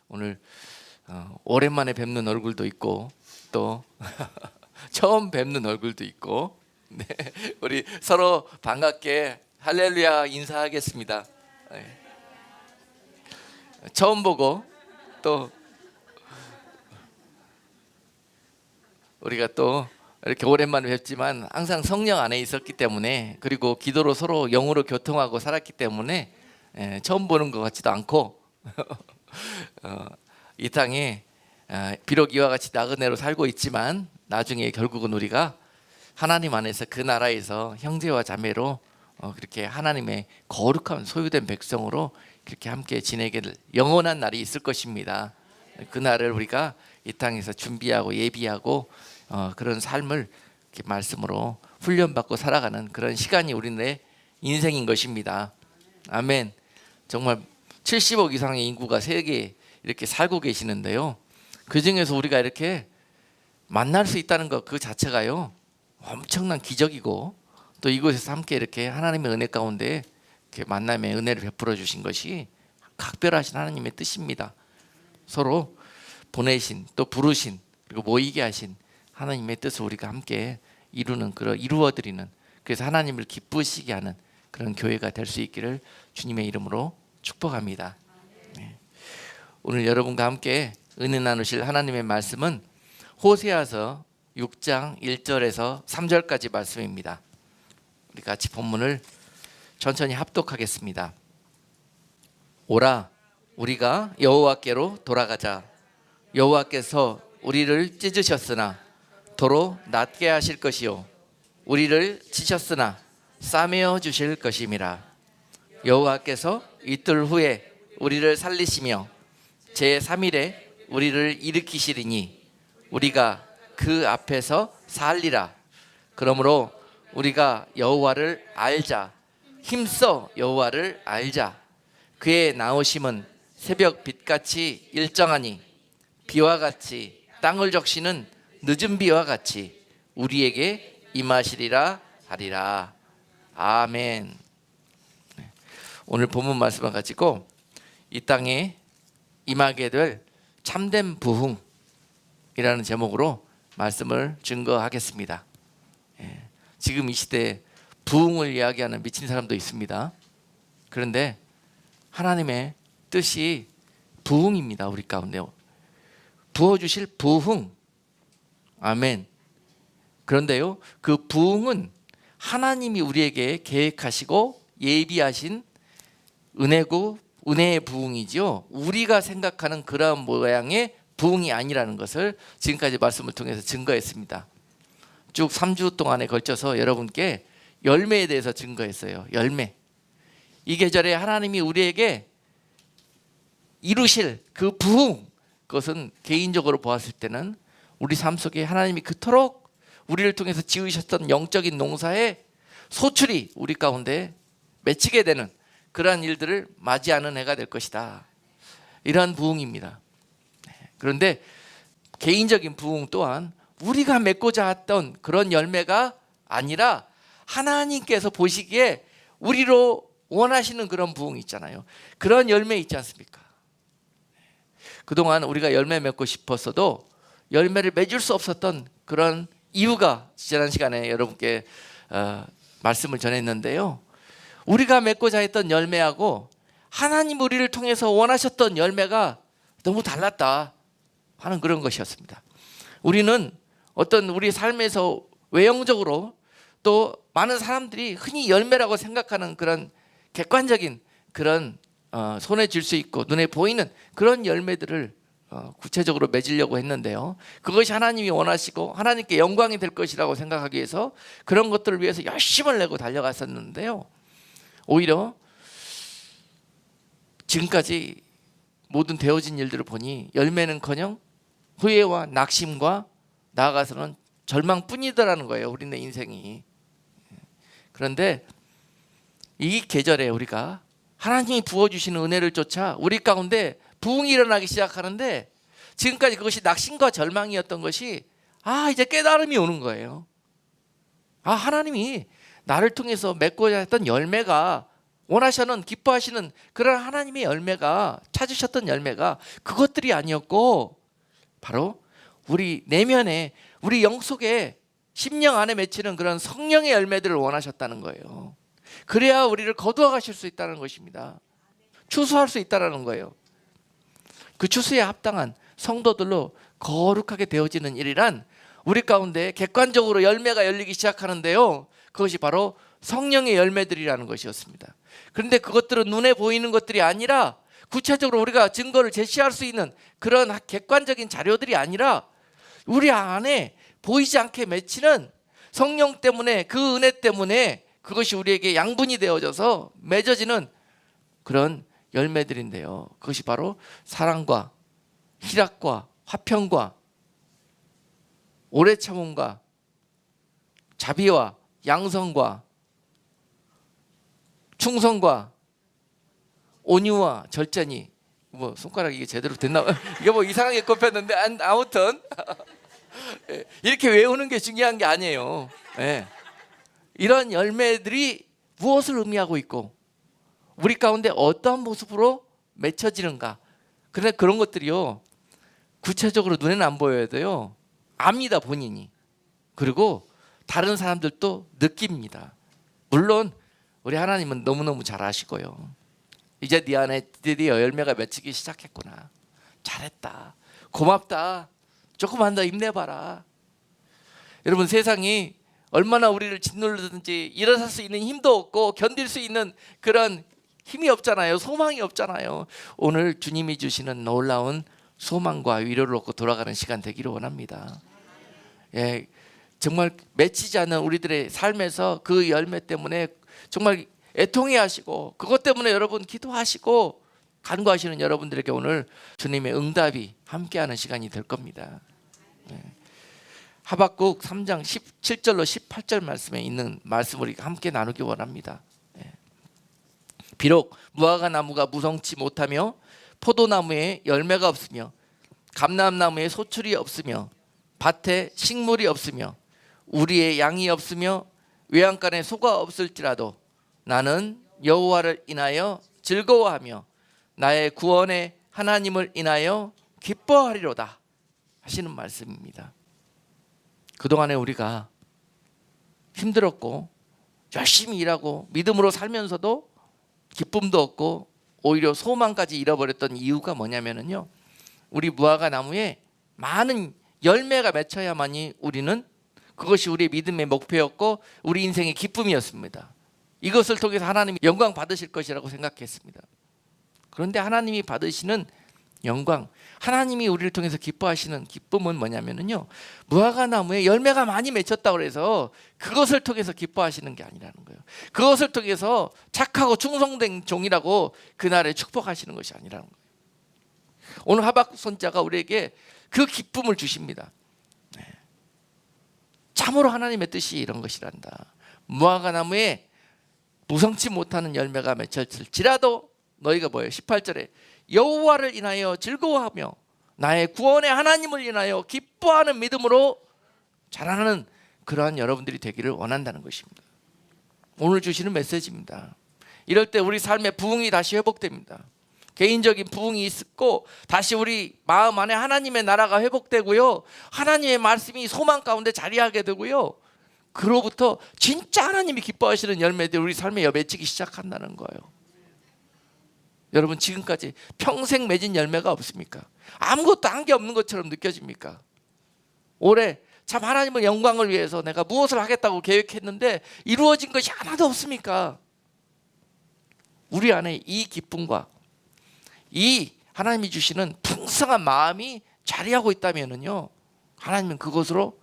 오늘 오랜만에 뵙는 얼굴도 있고 또 처음 뵙는 얼굴도 있고, 네, 우리 서로 반갑게 할렐루야 인사하겠습니다. 네. 처음 보고 또 우리가 또 이렇게 오랜만에 뵙지만 항상 성령 안에 있었기 때문에, 그리고 기도로 서로 영으로 교통하고 살았기 때문에 처음 보는 것 같지도 않고 이 땅에 비록 이와 같이 나그네로 살고 있지만 나중에 결국은 우리가 하나님 안에서 그 나라에서 형제와 자매로 그렇게 하나님의 거룩한 소유된 백성으로 그렇게 함께 지내게 될 영원한 날이 있을 것입니다. 그 날을 우리가 이 땅에서 준비하고 예비하고 그런 삶을 이렇게 말씀으로 훈련받고 살아가는 그런 시간이 우리의 인생인 것입니다. 아멘. 정말 70억 이상의 인구가 세계에 이렇게 살고 계시는데요, 그 중에서 우리가 이렇게 만날 수 있다는 것 그 자체가요 엄청난 기적이고, 또 이곳에서 함께 이렇게 하나님의 은혜 가운데 이렇게 만남의 은혜를 베풀어 주신 것이 각별하신 하나님의 뜻입니다. 서로 보내신 또 부르신 그리고 모이게 하신 하나님의 뜻을 우리가 함께 이루어드리는, 그래서 하나님을 기쁘시게 하는 그런 교회가 될 수 있기를 주님의 이름으로 축복합니다. 네. 오늘 여러분과 함께 은혜 나누실 하나님의 말씀은 호세아서 6장 1절에서 3절까지 말씀입니다. 우리 같이 본문을 천천히 합독하겠습니다. 오라, 우리가 여호와께로 돌아가자. 여호와께서 우리를 찢으셨으나 도로 낫게 하실 것이요, 우리를 치셨으나 싸매어 주실 것임이라. 여호와께서 이틀 후에 우리를 살리시며 제3일에 우리를 일으키시리니 우리가 그 앞에서 살리라. 그러므로 우리가 여호와를 알자. 힘써 여호와를 알자. 그의 나오심은 새벽 빛같이 일정하니 비와 같이 땅을 적시는 늦은 비와 같이 우리에게 임하시리라 하리라. 아멘. 오늘 본문 말씀을 가지고 이 땅에 임하게 될 참된 부흥이라는 제목으로 말씀을 증거하겠습니다. 지금 이 시대에 부흥을 이야기하는 미친 사람도 있습니다. 그런데 하나님의 뜻이 부흥입니다. 우리 가운데 부어주실 부흥. 아멘. 그런데요, 그 부흥은 하나님이 우리에게 계획하시고 예비하신 은혜고 은혜의 부흥이지요, 우리가 생각하는 그런 모양의 부흥이 아니라는 것을 지금까지 말씀을 통해서 증거했습니다. 쭉 3주 동안에 걸쳐서 여러분께 열매에 대해서 증거했어요. 열매. 이 계절에 하나님이 우리에게 이루실 그 부흥, 그것은 개인적으로 보았을 때는 우리 삶 속에 하나님이 그토록 우리를 통해서 지으셨던 영적인 농사의 소출이 우리 가운데 맺히게 되는 그러한 일들을 맞이하는 해가 될 것이다. 이러한 부흥입니다. 그런데 개인적인 부흥 또한 우리가 맺고자 했던 그런 열매가 아니라 하나님께서 보시기에 우리로 원하시는 그런 부흥이 있잖아요. 그런 열매 있지 않습니까? 그동안 우리가 열매 맺고 싶었어도 열매를 맺을 수 없었던 그런 이유가 지난 시간에 여러분께 말씀을 전했는데요, 우리가 맺고자 했던 열매하고 하나님 우리를 통해서 원하셨던 열매가 너무 달랐다 하는 그런 것이었습니다. 우리는 어떤 우리 삶에서 외형적으로 또 많은 사람들이 흔히 열매라고 생각하는 그런 객관적인 그런 손에 쥘 수 있고 눈에 보이는 그런 열매들을 구체적으로 맺으려고 했는데요, 그것이 하나님이 원하시고 하나님께 영광이 될 것이라고 생각하기 위해서 그런 것들을 위해서 열심을 내고 달려갔었는데요, 오히려 지금까지 모든 되어진 일들을 보니 열매는커녕 후회와 낙심과 나아가서는 절망뿐이더라는 거예요, 우리네 인생이. 그런데 이 계절에 우리가 하나님이 부어주시는 은혜를 쫓아 우리 가운데 부흥이 일어나기 시작하는데, 지금까지 그것이 낙심과 절망이었던 것이 이제 깨달음이 오는 거예요. 하나님이 나를 통해서 맺고자 했던 열매가 원하시는 기뻐하시는 그런 하나님의 열매가 찾으셨던 열매가 그것들이 아니었고 바로 우리 내면에 우리 영 속에 심령 안에 맺히는 그런 성령의 열매들을 원하셨다는 거예요. 그래야 우리를 거두어 가실 수 있다는 것입니다. 추수할 수 있다는 거예요. 그 추수에 합당한 성도들로 거룩하게 되어지는 일이란 우리 가운데 객관적으로 열매가 열리기 시작하는데요, 그것이 바로 성령의 열매들이라는 것이었습니다. 그런데 그것들은 눈에 보이는 것들이 아니라 구체적으로 우리가 증거를 제시할 수 있는 그런 객관적인 자료들이 아니라 우리 안에 보이지 않게 맺히는 성령 때문에, 그 은혜 때문에 그것이 우리에게 양분이 되어져서 맺어지는 그런 열매들인데요, 그것이 바로 사랑과 희락과 화평과 오래 참음과 자비와 양성과 충성과 온유와 절제니, 뭐 손가락이 이게 제대로 됐나? 이게 뭐 이상하게 꼽혔는데 아무튼 이렇게 외우는 게 중요한 게 아니에요. 네. 이런 열매들이 무엇을 의미하고 있고 우리 가운데 어떠한 모습으로 맺혀지는가. 그런데 그런 것들이요, 구체적으로 눈에는 안 보여야 돼요. 압니다, 본인이. 그리고 다른 사람들도 느낍니다. 물론 우리 하나님은 너무너무 잘 아시고요. 이제 네 안에 드디어 열매가 맺히기 시작했구나. 잘했다. 고맙다. 조금만 더 힘내봐라. 여러분, 세상이 얼마나 우리를 짓누르든지 일어설 수 있는 힘도 없고 견딜 수 있는 그런 힘이 없잖아요. 소망이 없잖아요. 오늘 주님이 주시는 놀라운 소망과 위로를 얻고 돌아가는 시간 되기를 원합니다. 예, 정말 맺히지 않는 우리들의 삶에서 그 열매 때문에 정말 애통해 하시고 그것 때문에 여러분 기도하시고 간구하시는 여러분들에게 오늘 주님의 응답이 함께하는 시간이 될 겁니다. 예. 하박국 3장 17절로 18절 말씀에 있는 말씀을 우리가 함께 나누기 원합니다. 예. 비록 무화과 나무가 무성치 못하며 포도나무에 열매가 없으며 감람나무에 소출이 없으며 밭에 식물이 없으며 우리의 양이 없으며 외양간에 소가 없을지라도 나는 여호와를 인하여 즐거워하며 나의 구원의 하나님을 인하여 기뻐하리로다 하시는 말씀입니다. 그동안에 우리가 힘들었고 열심히 일하고 믿음으로 살면서도 기쁨도 없고 오히려 소망까지 잃어버렸던 이유가 뭐냐면요, 우리 무화과 나무에 많은 열매가 맺혀야만이 우리는 그것이 우리의 믿음의 목표였고 우리 인생의 기쁨이었습니다. 이것을 통해서 하나님이 영광 받으실 것이라고 생각했습니다. 그런데 하나님이 받으시는 영광, 하나님이 우리를 통해서 기뻐하시는 기쁨은 뭐냐면요, 무화과 나무에 열매가 많이 맺혔다고 해서 그것을 통해서 기뻐하시는 게 아니라는 거예요. 그것을 통해서 착하고 충성된 종이라고 그날에 축복하시는 것이 아니라는 거예요. 오늘 하박국 선지자가 우리에게 그 기쁨을 주십니다. 참으로 하나님의 뜻이 이런 것이란다. 무화과 나무에 무성치 못하는 열매가 맺혔을지라도 너희가 뭐예요? 18절에 여호와를 인하여 즐거워하며 나의 구원의 하나님을 인하여 기뻐하는 믿음으로 자라나는 그러한 여러분들이 되기를 원한다는 것입니다. 오늘 주시는 메시지입니다. 이럴 때 우리 삶의 부흥이 다시 회복됩니다. 개인적인 부흥이 있고 다시 우리 마음 안에 하나님의 나라가 회복되고요, 하나님의 말씀이 소망 가운데 자리하게 되고요, 그로부터 진짜 하나님이 기뻐하시는 열매들이 우리 삶에 맺히기 시작한다는 거예요. 여러분, 지금까지 평생 맺은 열매가 없습니까? 아무것도 한 게 없는 것처럼 느껴집니까? 올해 참 하나님의 영광을 위해서 내가 무엇을 하겠다고 계획했는데 이루어진 것이 하나도 없습니까? 우리 안에 이 기쁨과 이 하나님이 주시는 풍성한 마음이 자리하고 있다면요, 하나님은 그것으로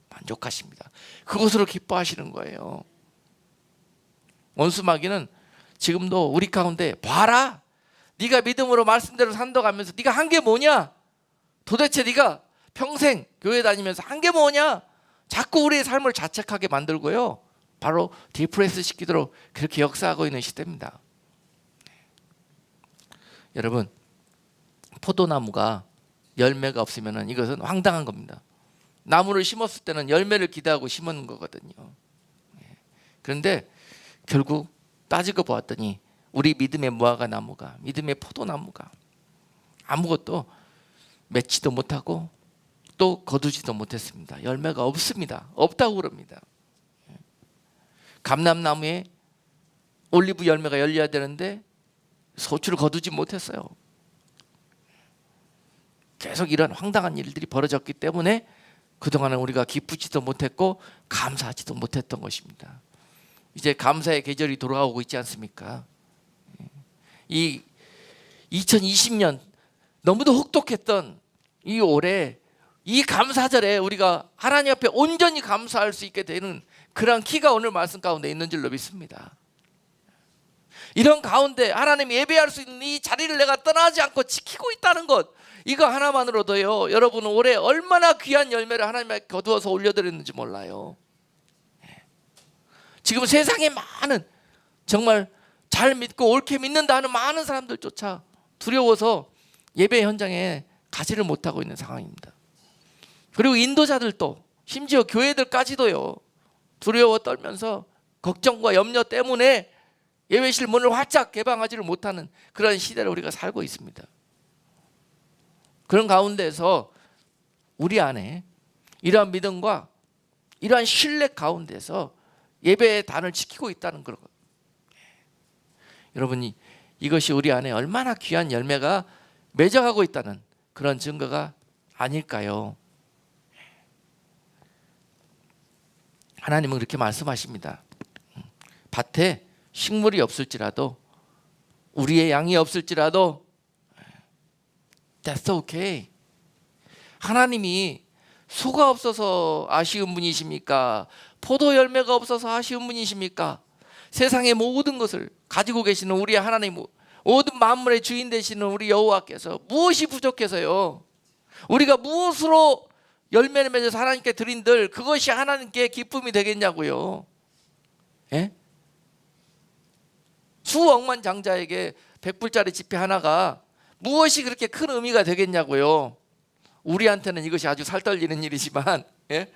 만족하십니다. 그것으로 기뻐하시는 거예요. 원수 마귀는 지금도 우리 가운데 봐라, 네가 믿음으로 말씀대로 산다고 하면서 네가 한 게 뭐냐, 도대체 네가 평생 교회 다니면서 한 게 뭐냐, 자꾸 우리의 삶을 자책하게 만들고요, 바로 디프레스 시키도록 그렇게 역사하고 있는 시대입니다. 여러분, 포도나무가 열매가 없으면 이것은 황당한 겁니다. 나무를 심었을 때는 열매를 기대하고 심은 거거든요. 그런데 결국 따지고 보았더니 우리 믿음의 무화과 나무가, 믿음의 포도나무가 아무것도 맺지도 못하고 또 거두지도 못했습니다. 열매가 없습니다. 없다고 그럽니다. 감람나무에 올리브 열매가 열려야 되는데 소출을 거두지 못했어요. 계속 이런 황당한 일들이 벌어졌기 때문에 그동안은 우리가 기쁘지도 못했고 감사하지도 못했던 것입니다. 이제 감사의 계절이 돌아오고 있지 않습니까? 이 2020년 너무도 혹독했던 이 올해 이 감사절에 우리가 하나님 앞에 온전히 감사할 수 있게 되는 그런 키가 오늘 말씀 가운데 있는 줄로 믿습니다. 이런 가운데 하나님 예배할 수 있는 이 자리를 내가 떠나지 않고 지키고 있다는 것, 이거 하나만으로도요, 여러분은 올해 얼마나 귀한 열매를 하나님께 거두어서 올려드렸는지 몰라요. 지금 세상에 많은, 정말 잘 믿고 옳게 믿는다 하는 많은 사람들조차 두려워서 예배 현장에 가지를 못하고 있는 상황입니다. 그리고 인도자들도, 심지어 교회들까지도요, 두려워 떨면서 걱정과 염려 때문에 예배실 문을 활짝 개방하지를 못하는 그런 시대를 우리가 살고 있습니다. 그런 가운데서 우리 안에 이러한 믿음과 이러한 신뢰 가운데서 예배의 단을 지키고 있다는 것, 여러분이 이것이 우리 안에 얼마나 귀한 열매가 맺어가고 있다는 그런 증거가 아닐까요? 하나님은 그렇게 말씀하십니다. 밭에 식물이 없을지라도, 우리의 양이 없을지라도 That's okay. 하나님이 소가 없어서 아쉬운 분이십니까? 포도 열매가 없어서 아쉬운 분이십니까? 세상의 모든 것을 가지고 계시는 우리 하나님, 모든 만물의 주인 되시는 우리 여호와께서 무엇이 부족해서요, 우리가 무엇으로 열매를 맺어서 하나님께 드린들 그것이 하나님께 기쁨이 되겠냐고요. 예? 수억만 장자에게 100불짜리 지폐 하나가 무엇이 그렇게 큰 의미가 되겠냐고요. 우리한테는 이것이 아주 살떨리는 일이지만, 예?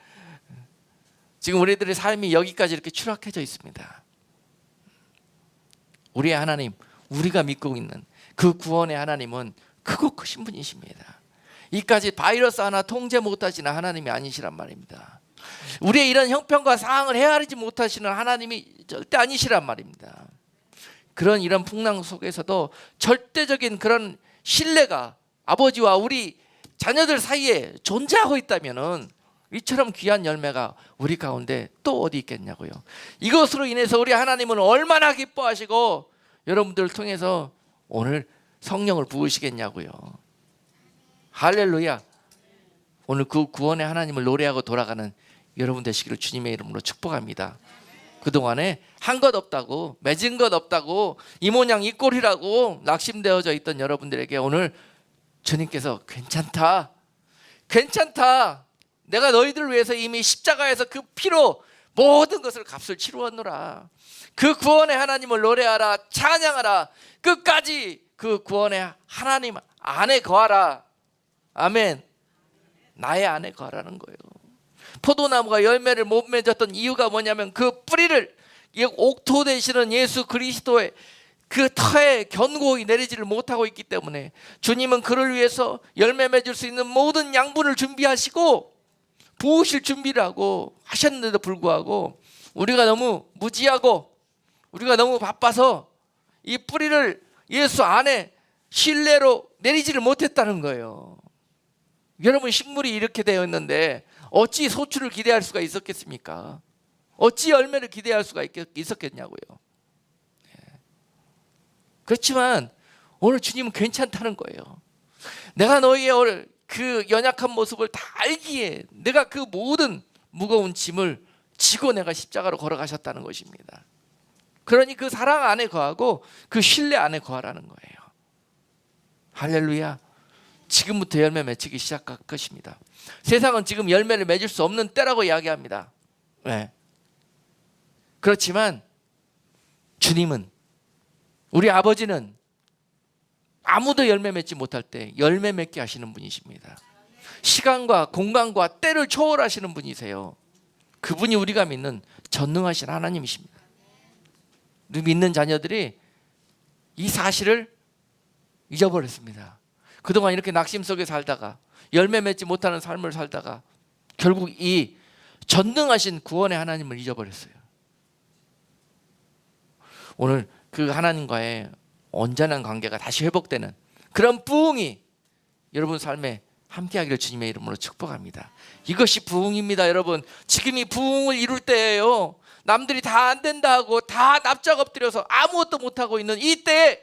지금 우리들의 삶이 여기까지 이렇게 추락해져 있습니다. 우리의 하나님, 우리가 믿고 있는 그 구원의 하나님은 크고 크신 분이십니다. 이까지 바이러스 하나 통제 못하시는 하나님이 아니시란 말입니다. 우리의 이런 형편과 상황을 헤아리지 못하시는 하나님이 절대 아니시란 말입니다. 그런 이런 풍랑 속에서도 절대적인 그런 신뢰가 아버지와 우리 자녀들 사이에 존재하고 있다면은 이처럼 귀한 열매가 우리 가운데 또 어디 있겠냐고요. 이것으로 인해서 우리 하나님은 얼마나 기뻐하시고 여러분들을 통해서 오늘 성령을 부으시겠냐고요. 할렐루야. 오늘 그 구원의 하나님을 노래하고 돌아가는 여러분 되시기를 주님의 이름으로 축복합니다. 그동안에 한 것 없다고, 맺은 것 없다고, 이 모양 이 꼴이라고 낙심되어져 있던 여러분들에게 오늘 주님께서 괜찮다, 괜찮다, 내가 너희들을 위해서 이미 십자가에서 그 피로 모든 것을 값을 치루었노라. 그 구원의 하나님을 노래하라, 찬양하라, 끝까지 그 구원의 하나님 안에 거하라. 아멘. 나의 안에 거하라는 거예요. 포도나무가 열매를 못 맺었던 이유가 뭐냐면 그 뿌리를, 옥토 되시는 예수 그리스도의 그 터에 견고히 내리지를 못하고 있기 때문에 주님은 그를 위해서 열매 맺을 수 있는 모든 양분을 준비하시고 부으실 준비를 하고 하셨는데도 불구하고 우리가 너무 무지하고 우리가 너무 바빠서 이 뿌리를 예수 안에 신뢰로 내리지를 못했다는 거예요. 여러분, 식물이 이렇게 되어 있는데 어찌 소출을 기대할 수가 있었겠습니까? 어찌 열매를 기대할 수가 있었겠냐고요. 그렇지만 오늘 주님은 괜찮다는 거예요. 내가 너희의 그 연약한 모습을 다 알기에 내가 그 모든 무거운 짐을 지고 내가 십자가로 걸어가셨다는 것입니다. 그러니 그 사랑 안에 거하고 그 신뢰 안에 거하라는 거예요. 할렐루야. 지금부터 열매 맺히기 시작할 것입니다. 세상은 지금 열매를 맺을 수 없는 때라고 이야기합니다. 네. 그렇지만 주님은, 우리 아버지는 아무도 열매 맺지 못할 때 열매 맺게 하시는 분이십니다. 시간과 공간과 때를 초월하시는 분이세요. 그분이 우리가 믿는 전능하신 하나님이십니다. 우리 믿는 자녀들이 이 사실을 잊어버렸습니다. 그동안 이렇게 낙심 속에 살다가 열매 맺지 못하는 삶을 살다가 결국 이 전능하신 구원의 하나님을 잊어버렸어요. 오늘 그 하나님과의 온전한 관계가 다시 회복되는 그런 부흥이 여러분 삶에 함께하기를 주님의 이름으로 축복합니다. 이것이 부흥입니다. 여러분, 지금이 부흥을 이룰 때예요. 남들이 다 안 된다 하고 다 납작 엎드려서 아무것도 못하고 있는 이때에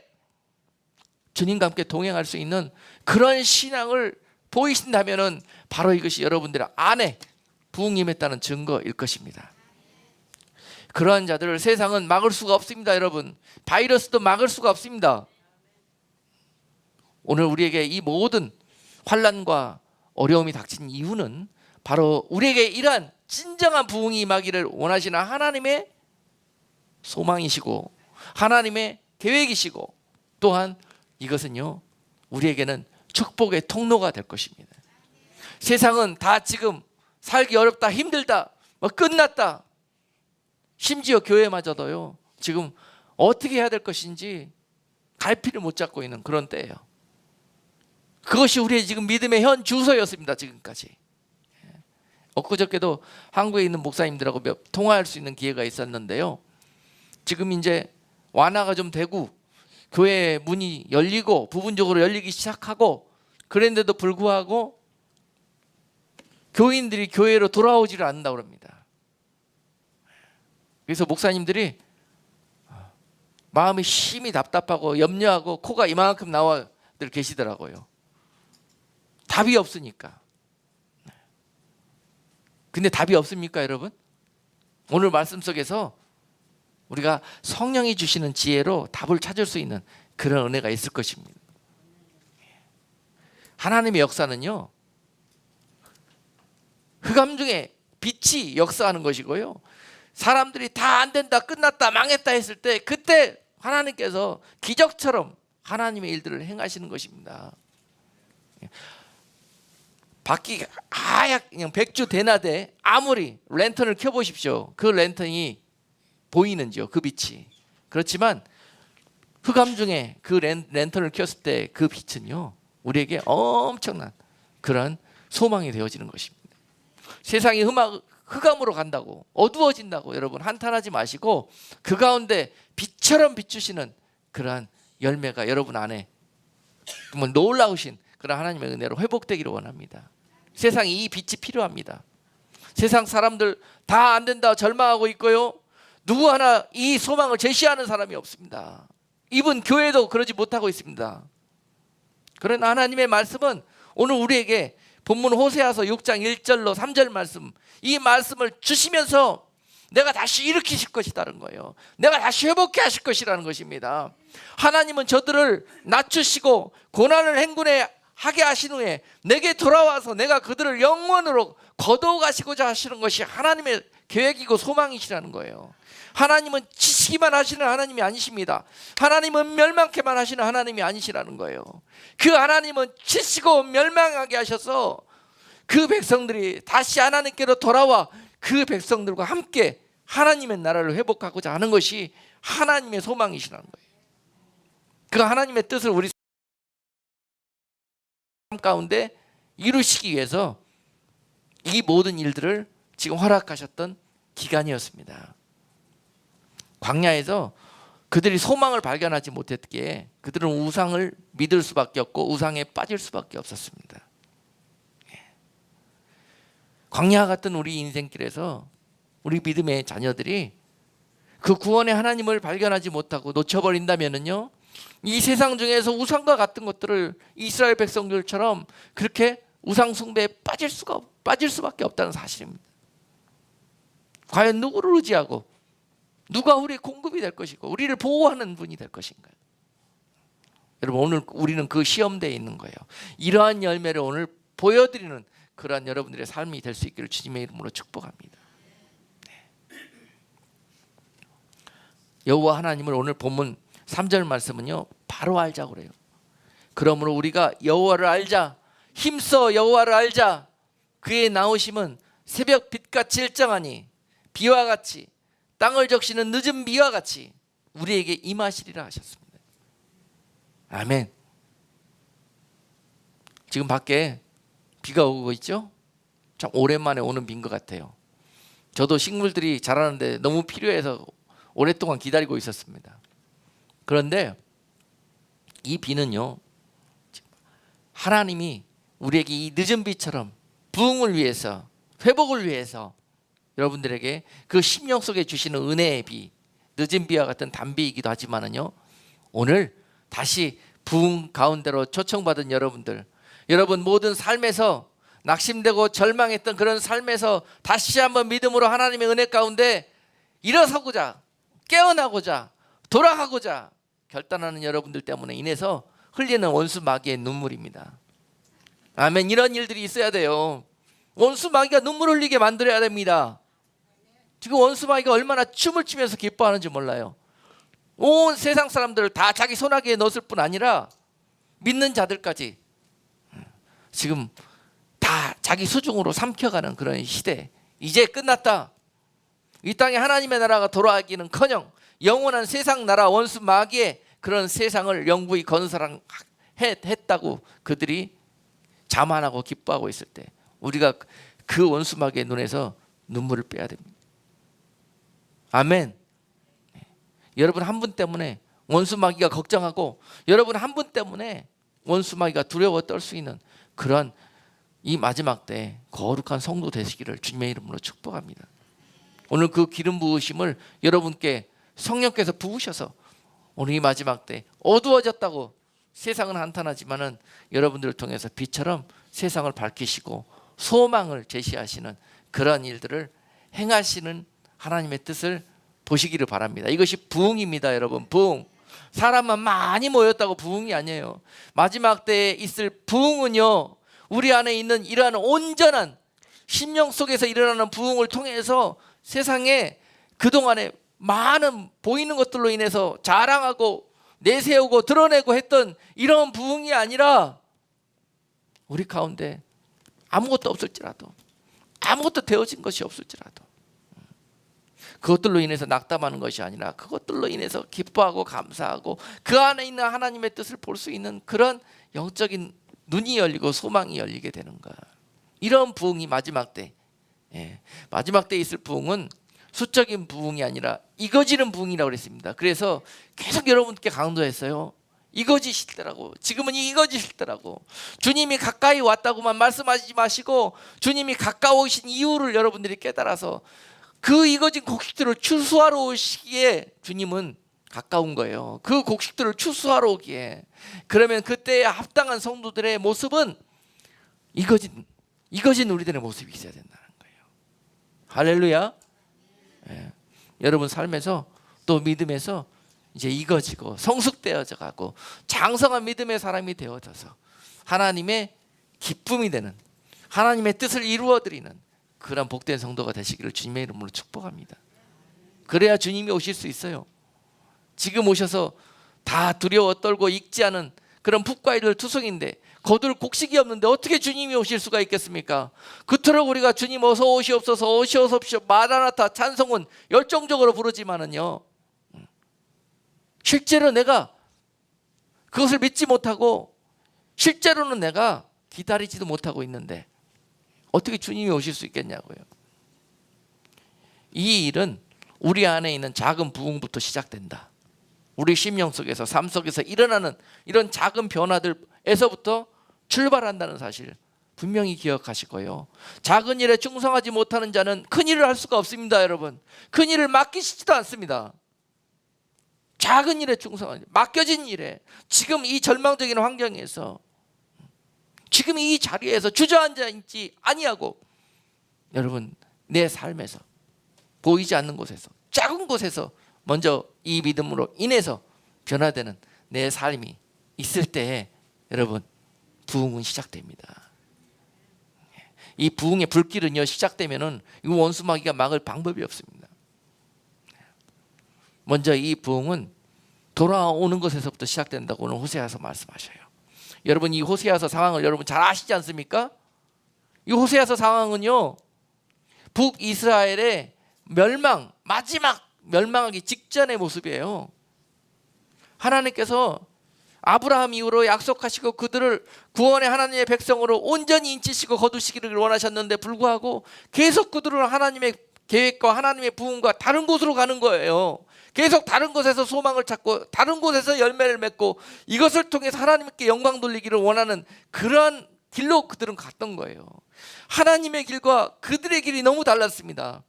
주님과 함께 동행할 수 있는 그런 신앙을 보이신다면 바로 이것이 여러분들 안에 부흥이 임했다는 증거일 것입니다. 그러한 자들을 세상은 막을 수가 없습니다. 여러분, 바이러스도 막을 수가 없습니다. 오늘 우리에게 이 모든 환난과 어려움이 닥친 이유는 바로 우리에게 이러한 진정한 부흥이 임하기를 원하시는 하나님의 소망이시고 하나님의 계획이시고, 또한 이것은요 우리에게는 축복의 통로가 될 것입니다. 세상은 다 지금 살기 어렵다, 힘들다, 끝났다, 심지어 교회마저도요 지금 어떻게 해야 될 것인지 갈피를 못 잡고 있는 그런 때예요. 그것이 우리의 지금 믿음의 현 주소였습니다. 지금까지. 엊그저께도 한국에 있는 목사님들하고 통화할 수 있는 기회가 있었는데요, 지금 이제 완화가 좀 되고 교회 문이 열리고 부분적으로 열리기 시작하고 그랬는데도 불구하고 교인들이 교회로 돌아오지를 않는다고 합니다. 그래서 목사님들이 마음이 심히 답답하고 염려하고 코가 이만큼 나와들 계시더라고요. 답이 없으니까. 근데 답이 없습니까, 여러분? 오늘 말씀 속에서 우리가 성령이 주시는 지혜로 답을 찾을 수 있는 그런 은혜가 있을 것입니다. 하나님의 역사는요 흑암 중에 빛이 역사하는 것이고요, 사람들이 다 안 된다, 끝났다, 망했다 했을 때 그때 하나님께서 기적처럼 하나님의 일들을 행하시는 것입니다. 밖이 하얗 그냥 백주 대낮에 아무리 랜턴을 켜보십시오. 그 랜턴이 보이는지요, 그 빛이. 그렇지만 흑암 중에 그 랜턴을 켰을 때 그 빛은요 우리에게 엄청난 그런 소망이 되어지는 것입니다. 세상이 흑암으로 간다고, 어두워진다고 여러분 한탄하지 마시고 그 가운데 빛처럼 비추시는 그러한 열매가 여러분 안에 정말 놀라우신 그런 하나님의 은혜로 회복되기를 원합니다. 세상에 이 빛이 필요합니다. 세상 사람들 다 안 된다 절망하고 있고요, 누구 하나 이 소망을 제시하는 사람이 없습니다. 이분 교회도 그러지 못하고 있습니다. 그러나 하나님의 말씀은 오늘 우리에게 본문 호세아서 6장 1절로 3절 말씀, 이 말씀을 주시면서 내가 다시 일으키실 것이라는 거예요. 내가 다시 회복해 하실 것이라는 것입니다. 하나님은 저들을 낮추시고 고난을 행군해 하게 하신 후에 내게 돌아와서 내가 그들을 영원으로 거두어 가시고자 하시는 것이 하나님의 계획이고 소망이시라는 거예요. 하나님은 치시기만 하시는 하나님이 아니십니다. 하나님은 멸망케만 하시는 하나님이 아니시라는 거예요. 그 하나님은 치시고 멸망하게 하셔서 그 백성들이 다시 하나님께로 돌아와 그 백성들과 함께 하나님의 나라를 회복하고자 하는 것이 하나님의 소망이시라는 거예요. 그 하나님의 뜻을 우리 삶 가운데 이루시기 위해서 이 모든 일들을 지금 허락하셨던 기간이었습니다. 광야에서 그들이 소망을 발견하지 못했기에 그들은 우상을 믿을 수밖에 없고 우상에 빠질 수밖에 없었습니다. 광야 같은 우리 인생길에서 우리 믿음의 자녀들이 그 구원의 하나님을 발견하지 못하고 놓쳐버린다면요, 이 세상 중에서 우상과 같은 것들을 이스라엘 백성들처럼 그렇게 우상 숭배에 빠질 수밖에 없다는 사실입니다. 과연 누구를 의지하고 누가 우리의 공급이 될 것이고 우리를 보호하는 분이 될 것인가요? 여러분, 오늘 우리는 그 시험대에 있는 거예요. 이러한 열매를 오늘 보여드리는 그러한 여러분들의 삶이 될 수 있기를 주님의 이름으로 축복합니다. 여호와 하나님을 오늘 본문 3절 말씀은요 바로 알자고 그래요. 그러므로 우리가 여호와를 알자, 힘써 여호와를 알자. 그의 나오심은 새벽 빛같이 일정하니 비와 같이 땅을 적시는 늦은 비와 같이 우리에게 임하시리라 하셨습니다. 아멘. 지금 밖에 비가 오고 있죠? 참 오랜만에 오는 비인 것 같아요. 저도 식물들이 자라는데 너무 필요해서 오랫동안 기다리고 있었습니다. 그런데 이 비는요, 하나님이 우리에게 이 늦은 비처럼 부흥을 위해서, 회복을 위해서 여러분들에게 그 심령 속에 주시는 은혜의 비, 늦은 비와 같은 단비이기도 하지만은요, 오늘 다시 부흥 가운데로 초청받은 여러분들, 여러분 모든 삶에서 낙심되고 절망했던 그런 삶에서 다시 한번 믿음으로 하나님의 은혜 가운데 일어서고자, 깨어나고자, 돌아가고자 결단하는 여러분들 때문에 인해서 흘리는 원수 마귀의 눈물입니다. 아멘. 이런 일들이 있어야 돼요. 원수 마귀가 눈물 흘리게 만들어야 됩니다. 지금 원수 마귀가 얼마나 춤을 추면서 기뻐하는지 몰라요. 온 세상 사람들을 다 자기 손아귀에 넣었을 뿐 아니라 믿는 자들까지 지금 다 자기 수중으로 삼켜가는 그런 시대. 이제 끝났다. 이 땅에 하나님의 나라가 돌아가기는커녕 영원한 세상 나라 원수 마귀의 그런 세상을 영구히 건설했다고 그들이 자만하고 기뻐하고 있을 때 우리가 그 원수 마귀의 눈에서 눈물을 빼야 됩니다. 아멘. 여러분 한 분 때문에 원수 마귀가 걱정하고 여러분 한 분 때문에 원수 마귀가 두려워 떨 수 있는 그런 이 마지막 때 거룩한 성도 되시기를 주님의 이름으로 축복합니다. 오늘 그 기름 부으심을 여러분께 성령께서 부으셔서 오늘 이 마지막 때 어두워졌다고 세상은 한탄하지만은 여러분들을 통해서 빛처럼 세상을 밝히시고 소망을 제시하시는 그런 일들을 행하시는 하나님의 뜻을 보시기를 바랍니다. 이것이 부흥입니다, 여러분. 부흥. 사람만 많이 모였다고 부흥이 아니에요. 마지막 때에 있을 부흥은요, 우리 안에 있는 이러한 온전한 심령 속에서 일어나는 부흥을 통해서 세상에 그동안에 많은 보이는 것들로 인해서 자랑하고 내세우고 드러내고 했던 이런 부흥이 아니라 우리 가운데 아무것도 없을지라도, 아무것도 되어진 것이 없을지라도 그것들로 인해서 낙담하는 것이 아니라 그것들로 인해서 기뻐하고 감사하고 그 안에 있는 하나님의 뜻을 볼 수 있는 그런 영적인 눈이 열리고 소망이 열리게 되는 것. 이런 부흥이 마지막 때, 마지막 때에 있을 부흥은 수적인 부흥이 아니라 이거지는 부흥이라고 그랬습니다. 그래서 계속 여러분께 강조했어요. 이거지실 때라고. 지금은 이거지실 때라고. 주님이 가까이 왔다고만 말씀하지 마시고 주님이 가까우신 이유를 여러분들이 깨달아서 그 이거진 곡식들을 추수하러 오시기에 주님은 가까운 거예요. 그 곡식들을 추수하러 오기에. 그러면 그때에 합당한 성도들의 모습은 이거진 우리들의 모습이 있어야 된다는 거예요. 할렐루야. 여러분 삶에서 또 믿음에서 이제 익어지고 성숙되어져 가고 장성한 믿음의 사람이 되어져서 하나님의 기쁨이 되는, 하나님의 뜻을 이루어드리는 그런 복된 성도가 되시기를 주님의 이름으로 축복합니다. 그래야 주님이 오실 수 있어요. 지금 오셔서 다 두려워 떨고 익지 않은 그런 풋과 이를 투성인데 거둘 곡식이 없는데 어떻게 주님이 오실 수가 있겠습니까? 그토록 우리가 주님 어서 오시옵소서, 오시옵소서, 마라나타 찬송은 열정적으로 부르지만은요, 실제로 내가 그것을 믿지 못하고 실제로는 내가 기다리지도 못하고 있는데 어떻게 주님이 오실 수 있겠냐고요. 이 일은 우리 안에 있는 작은 부흥부터 시작된다. 우리 심령 속에서, 삶 속에서 일어나는 이런 작은 변화들에서부터 출발한다는 사실 분명히 기억하시고요. 작은 일에 충성하지 못하는 자는 큰 일을 할 수가 없습니다, 여러분. 큰 일을 맡기시지도 않습니다. 작은 일에 충성하지, 맡겨진 일에, 지금 이 절망적인 환경에서, 지금 이 자리에서 주저앉아 있지 아니하고, 여러분 내 삶에서 보이지 않는 곳에서, 작은 곳에서 먼저 이 믿음으로 인해서 변화되는 내 삶이 있을 때에 여러분 부흥은 시작됩니다. 이 부흥의 불길은요, 시작되면은 이 원수 마귀가 막을 방법이 없습니다. 먼저 이 부흥은 돌아오는 것에서부터 시작된다고 오늘 호세아서 말씀하셔요. 여러분 이 호세아서 상황을 여러분 잘 아시지 않습니까? 이 호세아서 상황은요, 북이스라엘의 멸망, 마지막 멸망하기 직전의 모습이에요. 하나님께서 아브라함 이후로 약속하시고 그들을 구원의 하나님의 백성으로 온전히 인치시고 거두시기를 원하셨는데 불구하고 계속 그들을 하나님의 계획과 하나님의 부흥과 다른 곳으로 가는 거예요. 계속 다른 곳에서 소망을 찾고 다른 곳에서 열매를 맺고 이것을 통해서 하나님께 영광 돌리기를 원하는 그러한 길로 그들은 갔던 거예요. 하나님의 길과 그들의 길이 너무 달랐습니다.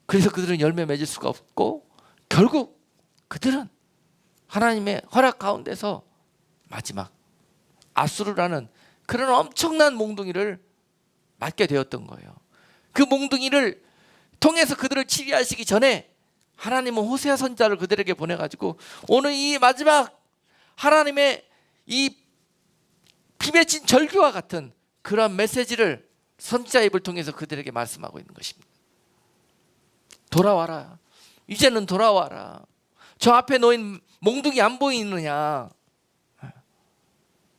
그래서 그들은 열매 맺을 수가 없고 결국 그들은 하나님의 허락 가운데서 마지막 아수르라는 그런 엄청난 몽둥이를 맞게 되었던 거예요. 그 몽둥이를 통해서 그들을 치리하시기 전에 하나님은 호세아 선지자를 그들에게 보내가지고 오늘 이 마지막 하나님의 이 피맺힌 절규와 같은 그런 메시지를 선지자 입을 통해서 그들에게 말씀하고 있는 것입니다. 돌아와라. 이제는 돌아와라. 저 앞에 놓인 몽둥이 안 보이느냐?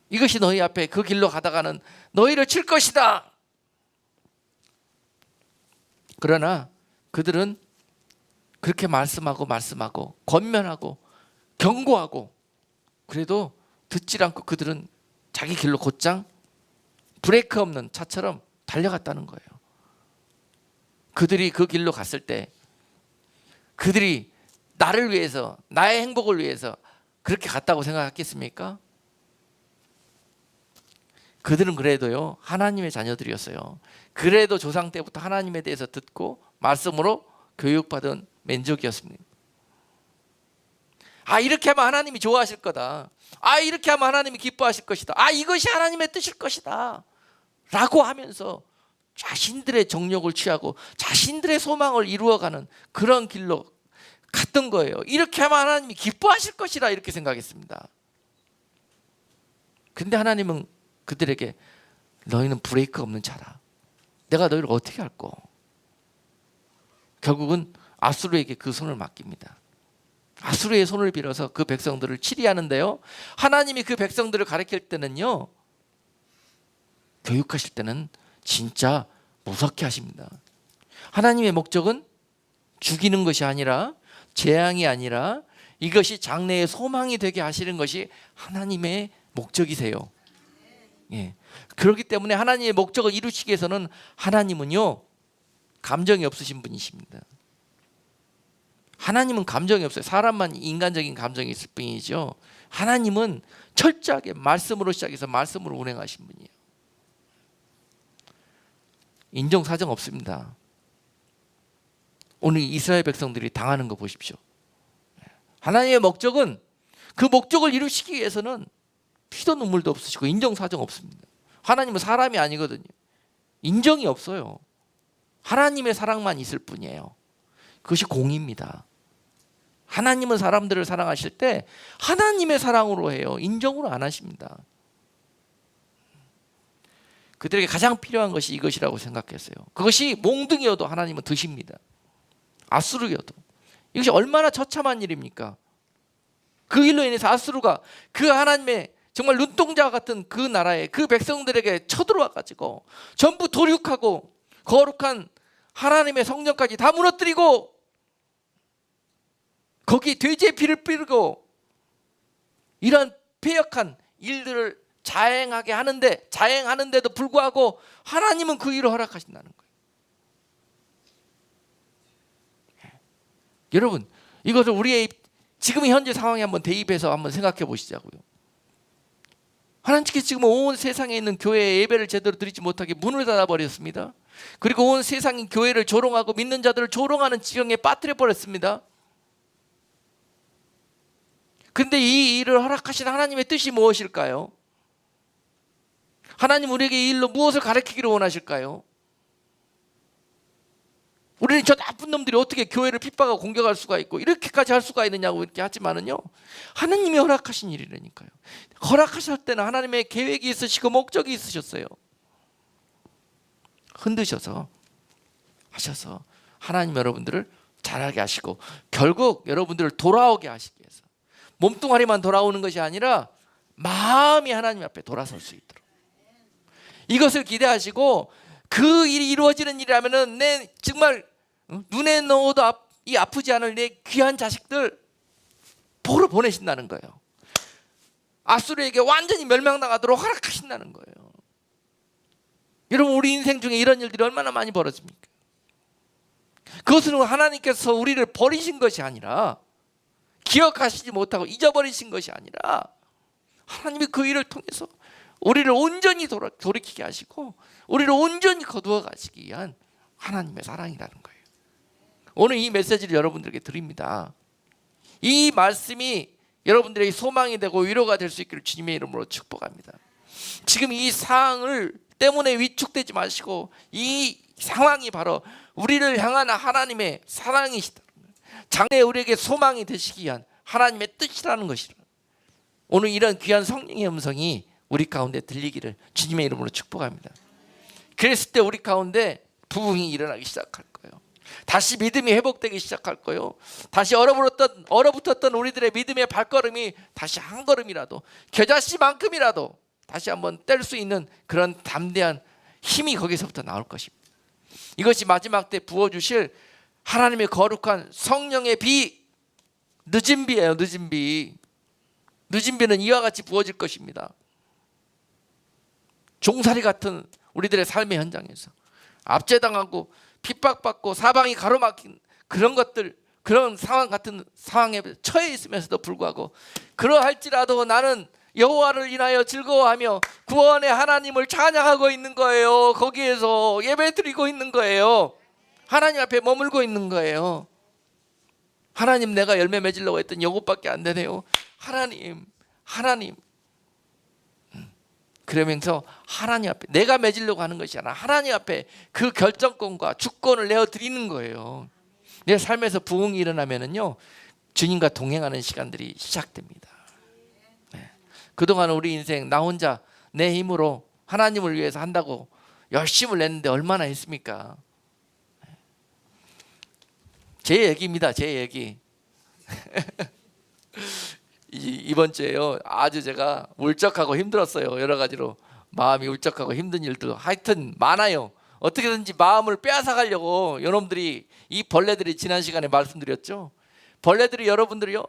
이것이 너희 앞에 그 길로 가다가는 너희를 칠 것이다. 그러나 그들은 그렇게 말씀하고 권면하고 경고하고 그래도 듣질 않고 그들은 자기 길로 곧장 브레이크 없는 차처럼 달려갔다는 거예요. 그들이 그 길로 갔을 때 그들이 나를 위해서 나의 행복을 위해서 그렇게 갔다고 생각했겠습니까? 그들은 그래도요 하나님의 자녀들이었어요. 그래도 조상 때부터 하나님에 대해서 듣고 말씀으로 교육받은 민족이었습니다. 아 이렇게 하면 하나님이 좋아하실 거다. 아 이렇게 하면 하나님이 기뻐하실 것이다. 아 이것이 하나님의 뜻일 것이다 라고 하면서 자신들의 정욕을 취하고 자신들의 소망을 이루어가는 그런 길로 갔던 거예요. 이렇게 하면 하나님이 기뻐하실 것이라 이렇게 생각했습니다. 근데 하나님은 그들에게 너희는 브레이크 없는 자라. 내가 너희를 어떻게 할꼬? 결국은 아수르에게 그 손을 맡깁니다. 아수르의 손을 빌어서 그 백성들을 치리하는데요, 하나님이 그 백성들을 가르칠 때는요, 교육하실 때는 진짜 무섭게 하십니다. 하나님의 목적은 죽이는 것이 아니라, 재앙이 아니라 이것이 장래의 소망이 되게 하시는 것이 하나님의 목적이세요. 예. 그렇기 때문에 하나님의 목적을 이루시기 위해서는 하나님은요 감정이 없으신 분이십니다. 하나님은 감정이 없어요. 사람만 인간적인 감정이 있을 뿐이죠. 하나님은 철저하게 말씀으로 시작해서 말씀으로 운행하신 분이에요. 인정사정 없습니다. 오늘 이스라엘 백성들이 당하는 거 보십시오. 하나님의 목적은 그 목적을 이루시기 위해서는 피도 눈물도 없으시고 인정사정 없습니다. 하나님은 사람이 아니거든요. 인정이 없어요. 하나님의 사랑만 있을 뿐이에요. 그것이 공입니다. 하나님은 사람들을 사랑하실 때 하나님의 사랑으로 해요. 인정으로 안 하십니다. 그들에게 가장 필요한 것이 이것이라고 생각했어요. 그것이 몽둥이여도 하나님은 드십니다. 아수르여도. 이것이 얼마나 처참한 일입니까? 그 일로 인해서 아수르가 그 하나님의 정말 눈동자 같은 그 나라에 그 백성들에게 쳐들어와 가지고 전부 도륙하고 거룩한 하나님의 성전까지 다 무너뜨리고 거기 돼지의 피를 뿌리고 이런 폐역한 일들을 자행하는데도 불구하고 하나님은 그 일을 허락하신다는 거예요. 여러분, 이것을 우리의 지금 현재 상황에 한번 대입해서 한번 생각해 보시자고요. 하나님께 지금 온 세상에 있는 교회에 예배를 제대로 드리지 못하게 문을 닫아버렸습니다. 그리고 온 세상이 교회를 조롱하고 믿는 자들을 조롱하는 지경에 빠뜨려 버렸습니다. 그런데 이 일을 허락하신 하나님의 뜻이 무엇일까요? 하나님 우리에게 이 일로 무엇을 가르치기를 원하실까요? 우리는 저 나쁜 놈들이 어떻게 교회를 핍박하고 공격할 수가 있고 이렇게까지 할 수가 있느냐고 이렇게 하지만은요, 하나님이 허락하신 일이라니까요. 허락하실 때는 하나님의 계획이 있으시고 목적이 있으셨어요. 흔드셔서 하셔서 하나님 여러분들을 자라게 하시고 결국 여러분들을 돌아오게 하시기 위해서 몸뚱아리만 돌아오는 것이 아니라 마음이 하나님 앞에 돌아설 수 있도록 이것을 기대하시고, 그 일이 이루어지는 일이라면은 내 정말 눈에 넣어도 이 아프지 않을 내 귀한 자식들 보러 보내신다는 거예요. 아수르에게 완전히 멸망당하도록 허락하신다는 거예요. 여러분, 우리 인생 중에 이런 일들이 얼마나 많이 벌어집니까? 그것은 하나님께서 우리를 버리신 것이 아니라, 기억하시지 못하고 잊어버리신 것이 아니라, 하나님이 그 일을 통해서 우리를 온전히 돌이키게 하시고 우리를 온전히 거두어 가시기 위한 하나님의 사랑이라는 거예요. 오늘 이 메시지를 여러분들에게 드립니다. 이 말씀이 여러분들의 소망이 되고 위로가 될 수 있기를 주님의 이름으로 축복합니다. 지금 이 상황을 때문에 위축되지 마시고, 이 상황이 바로 우리를 향한 하나님의 사랑이시다는 거예요. 장래 우리에게 소망이 되시기 위한 하나님의 뜻이라는 것이라. 오늘 이런 귀한 성령의 음성이 우리 가운데 들리기를 주님의 이름으로 축복합니다. 그랬을 때 우리 가운데 부흥이 일어나기 시작할 거예요. 다시 믿음이 회복되기 시작할 거예요. 다시 얼어붙었던 우리들의 믿음의 발걸음이 다시 한 걸음이라도, 겨자씨만큼이라도 다시 한번 뗄 수 있는 그런 담대한 힘이 거기서부터 나올 것입니다. 이것이 마지막 때 부어주실 하나님의 거룩한 성령의 비, 늦은 비예요. 늦은 비. 늦은 비는 이와 같이 부어질 것입니다. 종살이 같은 우리들의 삶의 현장에서 압제당하고 핍박받고 사방이 가로막힌 그런 것들, 그런 상황 같은 상황에 처해 있으면서도 불구하고, 그러할지라도 나는 여호와를 인하여 즐거워하며 구원의 하나님을 찬양하고 있는 거예요. 거기에서 예배드리고 있는 거예요. 하나님 앞에 머물고 있는 거예요. 하나님, 내가 열매 맺으려고 했더니 이것밖에 안 되네요. 하나님. 그러면서 하나님 앞에, 내가 맺으려고 하는 것이 아니라 하나님 앞에 그 결정권과 주권을 내어 드리는 거예요. 내 삶에서 부흥이 일어나면은요, 주님과 동행하는 시간들이 시작됩니다. 네. 그동안 우리 인생 나 혼자 내 힘으로 하나님을 위해서 한다고 열심을 냈는데 얼마나 했습니까? 제 얘기입니다. 제 얘기. 이번 주에요, 아주 제가 울적하고 힘들었어요. 여러 가지로 마음이 울적하고 힘든 일도 하여튼 많아요. 어떻게든지 마음을 빼앗아가려고 여러분들이, 이 벌레들이 지난 시간에 말씀드렸죠. 벌레들이 여러분들이요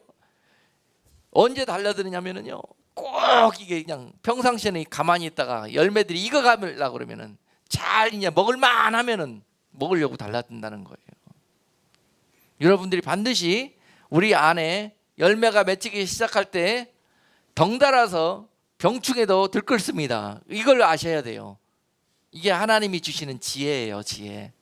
언제 달려드느냐면요, 꼭 이게 그냥 평상시에는 가만히 있다가 열매들이 익어가려고 그러면은, 잘 이제 먹을만 하면은 먹으려고 달라든다는 거예요. 여러분들이 반드시 우리 안에 열매가 맺히기 시작할 때 덩달아서 병충해도 들끓습니다. 이걸 아셔야 돼요. 이게 하나님이 주시는 지혜예요. 지혜.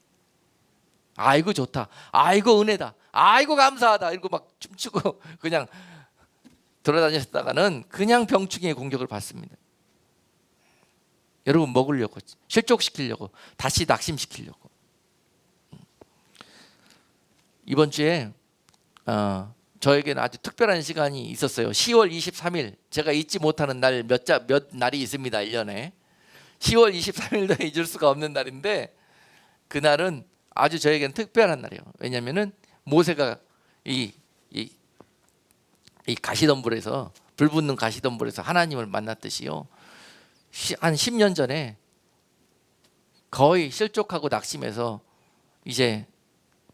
아이고 좋다, 아이고 은혜다, 아이고 감사하다, 이러고 막 춤추고 그냥 돌아다녔다가는 그냥 병충해의 공격을 받습니다. 여러분, 먹으려고, 실족시키려고, 다시 낙심시키려고. 이번 주에 저에게는 아주 특별한 시간이 있었어요. 10월 23일, 제가 잊지 못하는 날 몇 날이 있습니다. 1년에 10월 23일도 잊을 수가 없는 날인데, 그날은 아주 저에게는 특별한 날이에요. 왜냐하면 모세가 이 가시덤불에서, 불붙는 가시덤불에서 하나님을 만났듯이요, 한 10년 전에 거의 실족하고 낙심해서 이제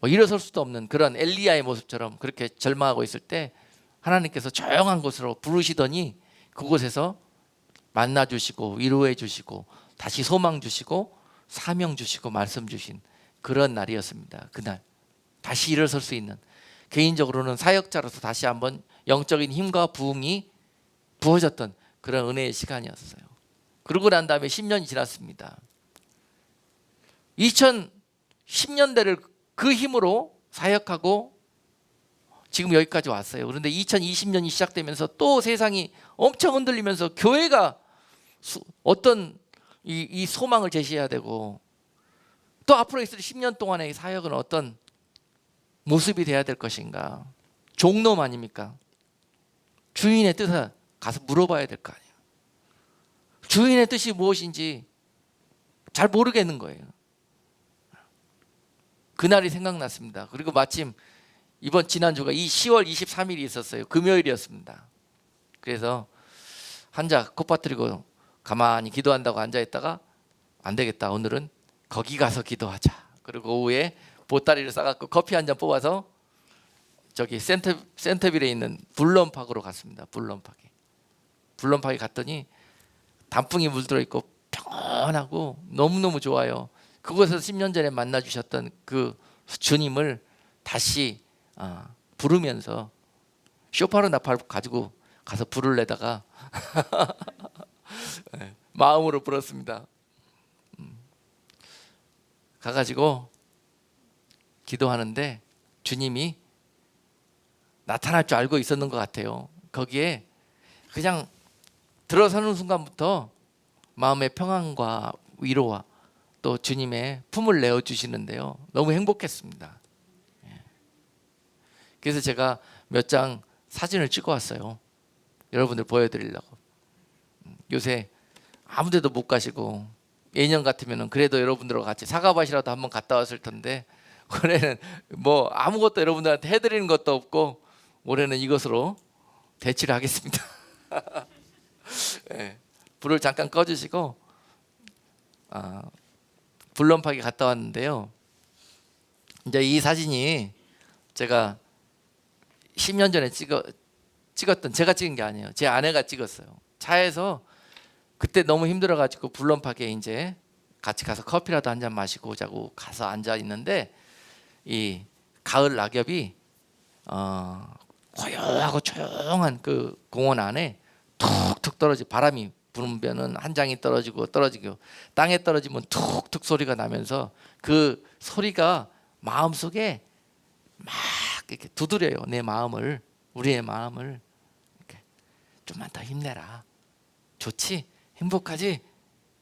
일어설 수도 없는 그런 엘리야의 모습처럼 그렇게 절망하고 있을 때, 하나님께서 조용한 곳으로 부르시더니 그곳에서 만나 주시고 위로해 주시고 다시 소망 주시고 사명 주시고 말씀 주신 그런 날이었습니다. 그날 다시 일어설 수 있는, 개인적으로는 사역자로서 다시 한번 영적인 힘과 부흥이 부어졌던 그런 은혜의 시간이었어요. 그러고 난 다음에 10년이 지났습니다. 2010년대를 그 힘으로 사역하고 지금 여기까지 왔어요. 그런데 2020년이 시작되면서 또 세상이 엄청 흔들리면서 교회가 어떤 이 소망을 제시해야 되고, 또 앞으로 있을 10년 동안의 이 사역은 어떤 모습이 돼야 될 것인가. 종놈 아닙니까? 주인의 뜻을 가서 물어봐야 될 거 아니에요. 주인의 뜻이 무엇인지 잘 모르겠는 거예요. 그날이 생각났습니다. 그리고 마침 이번 지난주가 이 10월 23일이 있었어요. 금요일이었습니다. 그래서 한자 콧바뜨리고 가만히 기도한다고 앉아있다가, 안 되겠다, 오늘은 거기 가서 기도하자. 그리고 오후에 보따리를 싸갖고 커피 한 잔 뽑아서 저기 센터빌에 있는 불런파크로 갔습니다. 불론파기 갔더니 단풍이 물들어 있고 평안하고 너무너무 좋아요. 그곳에서 10년 전에 만나 주셨던 그 주님을 다시 부르면서 쇼파로 나팔 가지고 가서 불을 내다가 마음으로 불었습니다. 가가지고 기도하는데 주님이 나타날 줄 알고 있었는 것 같아요. 거기에 그냥 들어서는 순간부터 마음의 평안과 위로와 또 주님의 품을 내어주시는데요, 너무 행복했습니다. 그래서 제가 몇 장 사진을 찍어 왔어요. 여러분들 보여드리려고. 요새 아무 데도 못 가시고 예년 같으면 그래도 여러분들과 같이 사과밭이라도 한번 갔다 왔을 텐데, 올해는 뭐 아무것도 여러분들한테 해드리는 것도 없고 올해는 이것으로 대치를 하겠습니다. 네, 불을 잠깐 꺼주시고 불론파기 갔다 왔는데요, 이제 이 사진이 제가 10년 전에 찍었던, 제가 찍은 게 아니에요. 제 아내가 찍었어요. 차에서 그때 너무 힘들어가지고 불론파기에 이제 같이 가서 커피라도 한 잔 마시고 오자고 가서 앉아 있는데, 이 가을 낙엽이 고요하고 조용한 그 공원 안에 툭툭 떨어지, 바람이 부르면은 한 장이 떨어지고 땅에 떨어지면 툭툭 소리가 나면서 그 소리가 마음속에 막 이렇게 두드려요. 내 마음을, 우리의 마음을 이렇게 좀만 더 힘내라, 좋지, 행복하지,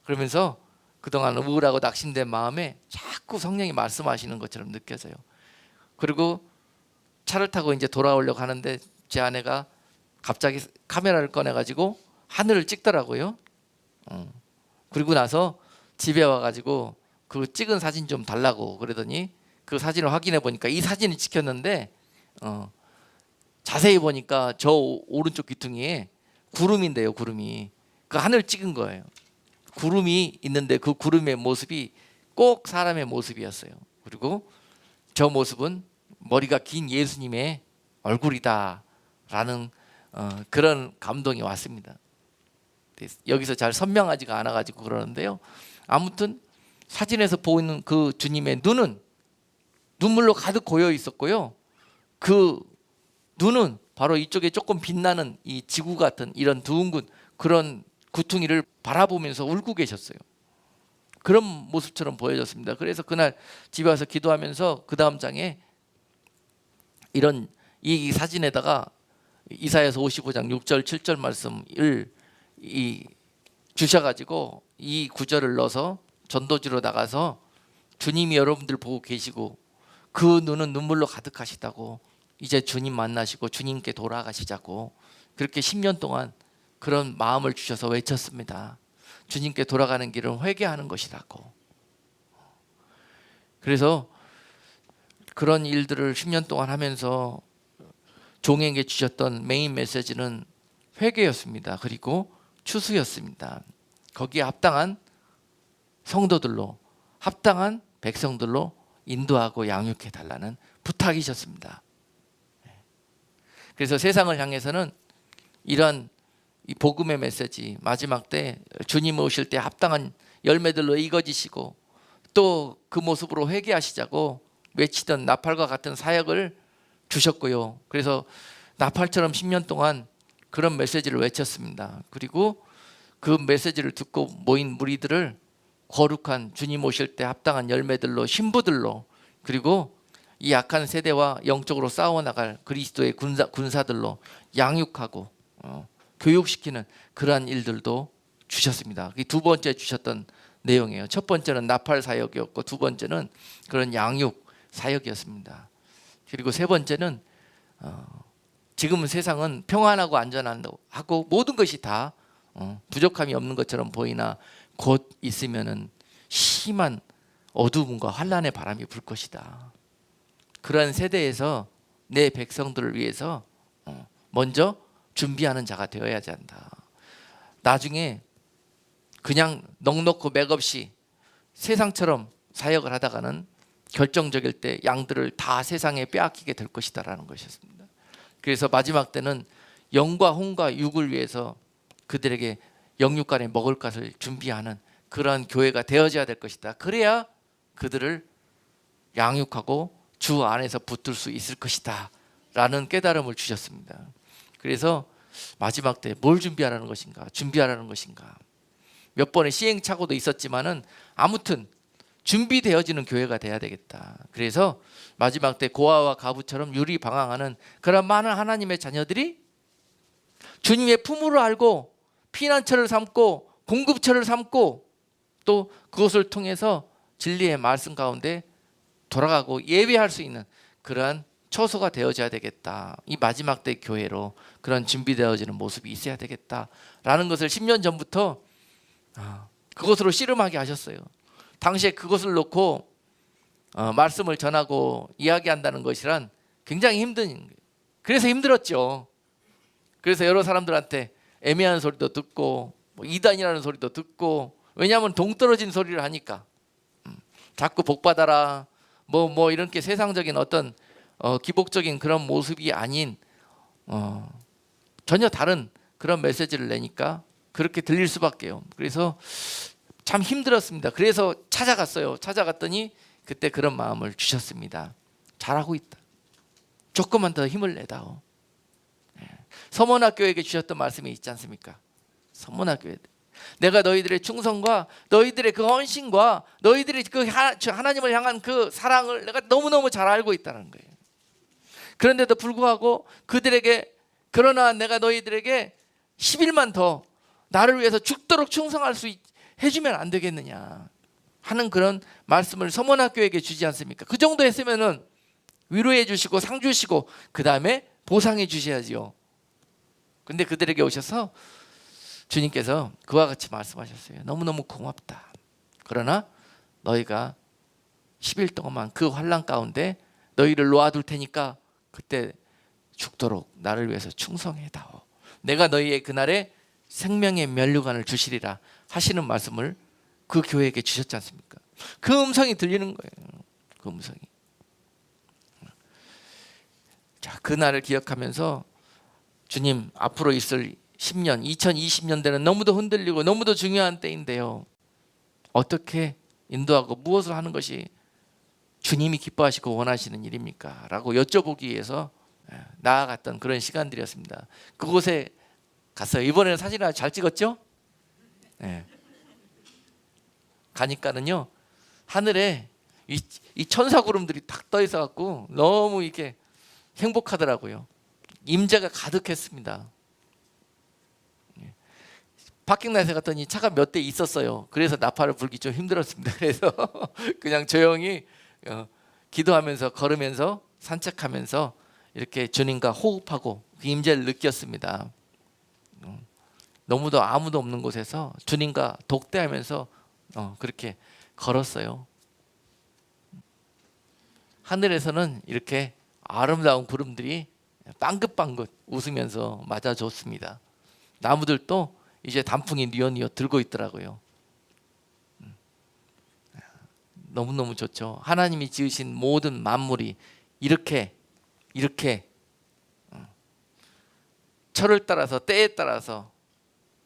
그러면서 그동안 우울하고 낙심된 마음에 자꾸 성령이 말씀하시는 것처럼 느껴져요. 그리고 차를 타고 이제 돌아오려고 하는데 제 아내가 갑자기 카메라를 꺼내가지고 하늘을 찍더라고요. 그리고 나서 집에 와가지고 그 찍은 사진 좀 달라고 그러더니 그 사진을 확인해 보니까 이 사진이 찍혔는데 자세히 보니까 저 오른쪽 귀퉁이에 구름인데요, 구름이. 그 하늘 찍은 거예요. 구름이 있는데 그 구름의 모습이 꼭 사람의 모습이었어요. 그리고 저 모습은 머리가 긴 예수님의 얼굴이다라는 그런 감동이 왔습니다. 여기서 잘 선명하지가 않아가지고 그러는데요, 아무튼 사진에서 보이는 그 주님의 눈은 눈물로 가득 고여 있었고요, 그 눈은 바로 이쪽에 조금 빛나는 이 지구 같은 이런 둥근 그런 구퉁이를 바라보면서 울고 계셨어요. 그런 모습처럼 보여졌습니다. 그래서 그날 집에 와서 기도하면서 그 다음 장에 이런 이 사진에다가 이사야서 55장 6절 7절 말씀을 주셔가지고 이 구절을 넣어서 전도지로 나가서 주님이 여러분들 보고 계시고 그 눈은 눈물로 가득하시다고, 이제 주님 만나시고 주님께 돌아가시자고, 그렇게 10년 동안 그런 마음을 주셔서 외쳤습니다. 주님께 돌아가는 길은 회개하는 것이라고. 그래서 그런 일들을 10년 동안 하면서 종에게 주셨던 메인 메시지는 회개였습니다. 그리고 추수였습니다. 거기에 합당한 성도들로, 합당한 백성들로 인도하고 양육해 달라는 부탁이셨습니다. 그래서 세상을 향해서는 이런 이 복음의 메시지, 마지막 때 주님 오실 때 합당한 열매들로 이거지시고 또 그 모습으로 회개하시자고 외치던 나팔과 같은 사역을 주셨고요. 그래서 나팔처럼 10년 동안 그런 메시지를 외쳤습니다. 그리고 그 메시지를 듣고 모인 무리들을 거룩한 주님 오실 때 합당한 열매들로, 신부들로, 그리고 이 약한 세대와 영적으로 싸워나갈 그리스도의 군사들로 양육하고 교육시키는 그러한 일들도 주셨습니다. 이 두 번째 주셨던 내용이에요. 첫 번째는 나팔 사역이었고 두 번째는 그런 양육 사역이었습니다. 그리고 세 번째는 지금은 세상은 평안하고 안전하고 모든 것이 다 부족함이 없는 것처럼 보이나 곧 있으면은 심한 어두움과 환란의 바람이 불 것이다. 그러한 세대에서 내 백성들을 위해서 먼저 준비하는 자가 되어야 한다. 나중에 그냥 넉넉고 맥없이 세상처럼 사역을 하다가는 결정적일 때 양들을 다 세상에 빼앗기게 될 것이다라는 것이었습니다. 그래서 마지막 때는 영과 혼과 육을 위해서 그들에게 영육간에 먹을 것을 준비하는 그런 교회가 되어져야 될 것이다. 그래야 그들을 양육하고 주 안에서 붙들 수 있을 것이다 라는 깨달음을 주셨습니다. 그래서 마지막 때 뭘 준비하라는 것인가, 준비하라는 것인가. 몇 번의 시행착오도 있었지만은 아무튼 준비되어지는 교회가 돼야 되겠다. 그래서 마지막 때 고아와 가부처럼 유리방황하는 그런 많은 하나님의 자녀들이 주님의 품으로 알고 피난처를 삼고 공급처를 삼고 또 그것을 통해서 진리의 말씀 가운데 돌아가고 예배할 수 있는 그러한 처소가 되어져야 되겠다. 이 마지막 때 교회로 그런 준비되어지는 모습이 있어야 되겠다라는 것을 10년 전부터 그것으로 씨름하게 하셨어요. 당시에 그것을 놓고 말씀을 전하고 이야기한다는 것이란 굉장히 힘든 거예요. 그래서 힘들었죠. 그래서 여러 사람들한테 애매한 소리도 듣고 이단이라는 소리도 듣고, 왜냐하면 동떨어진 소리를 하니까 자꾸 복받아라 뭐 이렇게 세상적인 어떤 기복적인 그런 모습이 아닌 전혀 다른 그런 메시지를 내니까 그렇게 들릴 수밖에요. 그래서 참 힘들었습니다. 그래서 찾아갔어요. 찾아갔더니 그때 그런 마음을 주셨습니다. 잘하고 있다. 조금만 더 힘을 내다오. 서문학교에게 주셨던 말씀이 있지 않습니까? 서문학교에 내가 너희들의 충성과 너희들의 그 헌신과 너희들의 그 하나님을 향한 그 사랑을 내가 너무너무 잘 알고 있다는 거예요. 그런데도 불구하고 그들에게, 그러나 내가 너희들에게 10일만 더 나를 위해서 죽도록 충성할 수 해주면 안 되겠느냐 하는 그런 말씀을 서문학교에게 주지 않습니까? 그 정도 했으면은 위로해 주시고 상 주시고 그 다음에 보상해 주셔야지요. 근데 그들에게 오셔서 주님께서 그와 같이 말씀하셨어요. 너무너무 고맙다. 그러나 너희가 10일 동안만 그 환난 가운데 너희를 놓아둘 테니까 그때 죽도록 나를 위해서 충성해다오. 내가 너희의 그날에 생명의 면류관을 주시리라 하시는 말씀을 그 교회에게 주셨지 않습니까? 그 음성이 들리는 거예요. 그 음성이. 자, 그날을 기억하면서 주님 앞으로 있을 10년, 2020년대는 너무도 흔들리고 너무도 중요한 때인데요. 어떻게 인도하고 무엇을 하는 것이 주님이 기뻐하시고 원하시는 일입니까? 라고 여쭤보기 위해서 나아갔던 그런 시간들이었습니다. 그곳에 갔어요. 이번에는 사진을 아주 잘 찍었죠? 네. 가니까는요, 하늘에 이 천사 구름들이 탁 떠 있어 갖고 너무 이렇게 행복하더라고요. 임재가 가득했습니다. 파킹라이트에 갔더니 차가 몇 대 있었어요. 그래서 나팔을 불기 좀 힘들었습니다. 그래서 그냥 조용히 기도하면서 걸으면서 산책하면서 이렇게 주님과 호흡하고 그 임재를 느꼈습니다. 너무도 아무도 없는 곳에서 주님과 독대하면서 그렇게 걸었어요. 하늘에서는 이렇게 아름다운 구름들이 빵긋빵긋 웃으면서 맞아줬습니다. 나무들도 이제 단풍이 뉘어뉘어 들고 있더라고요. 너무너무 좋죠. 하나님이 지으신 모든 만물이 이렇게 철을 따라서 때에 따라서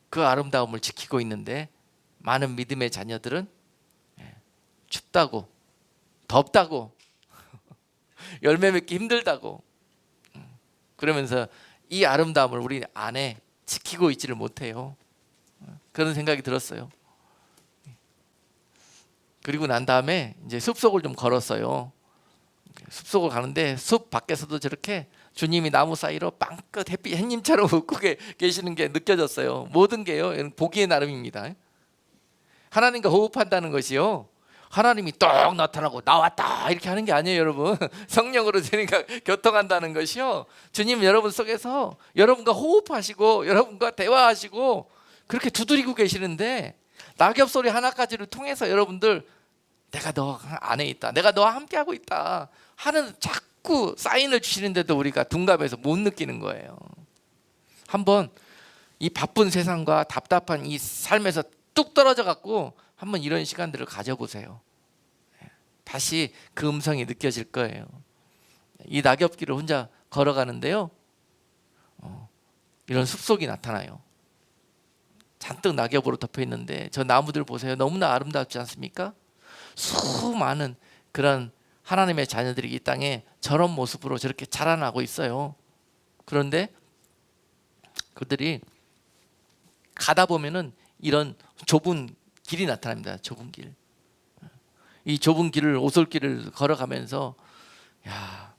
그 아름다움을 지키고 있는데, 많은 믿음의 자녀들은 춥다고, 덥다고, 열매 맺기 힘들다고 그러면서 이 아름다움을 우리 안에 지키고 있지를 못해요. 그런 생각이 들었어요. 그리고 난 다음에 이제 숲속을 좀 걸었어요. 숲속을 가는데 숲 밖에서도 저렇게 주님이 나무 사이로 빵긋 햇님처럼 웃고 계시는 게 느껴졌어요. 모든 게요, 보기의 나름입니다. 하나님과 호흡한다는 것이요, 하나님이 똑 나타나고 나왔다 이렇게 하는 게 아니에요, 여러분. 성령으로 저희가 교통한다는 것이요, 주님 여러분 속에서 여러분과 호흡하시고 여러분과 대화하시고 그렇게 두드리고 계시는데, 낙엽 소리 하나까지를 통해서 여러분들 내가 너 안에 있다, 내가 너와 함께하고 있다 하는 자꾸 사인을 주시는데도 우리가 둔감해서 못 느끼는 거예요. 한번 이 바쁜 세상과 답답한 이 삶에서 뚝 떨어져 갖고 한번 이런 시간들을 가져보세요. 다시 그 음성이 느껴질 거예요. 이 낙엽길을 혼자 걸어가는데요, 이런 숲속이 나타나요. 잔뜩 낙엽으로 덮여 있는데 저 나무들 보세요. 너무나 아름답지 않습니까? 수많은 그런 하나님의 자녀들이 이 땅에 저런 모습으로 저렇게 자라나고 있어요. 그런데 그들이 가다 보면은 이런 좁은 길이 나타납니다. 좁은 길. 이 좁은 길을, 오솔길을 걸어가면서 야,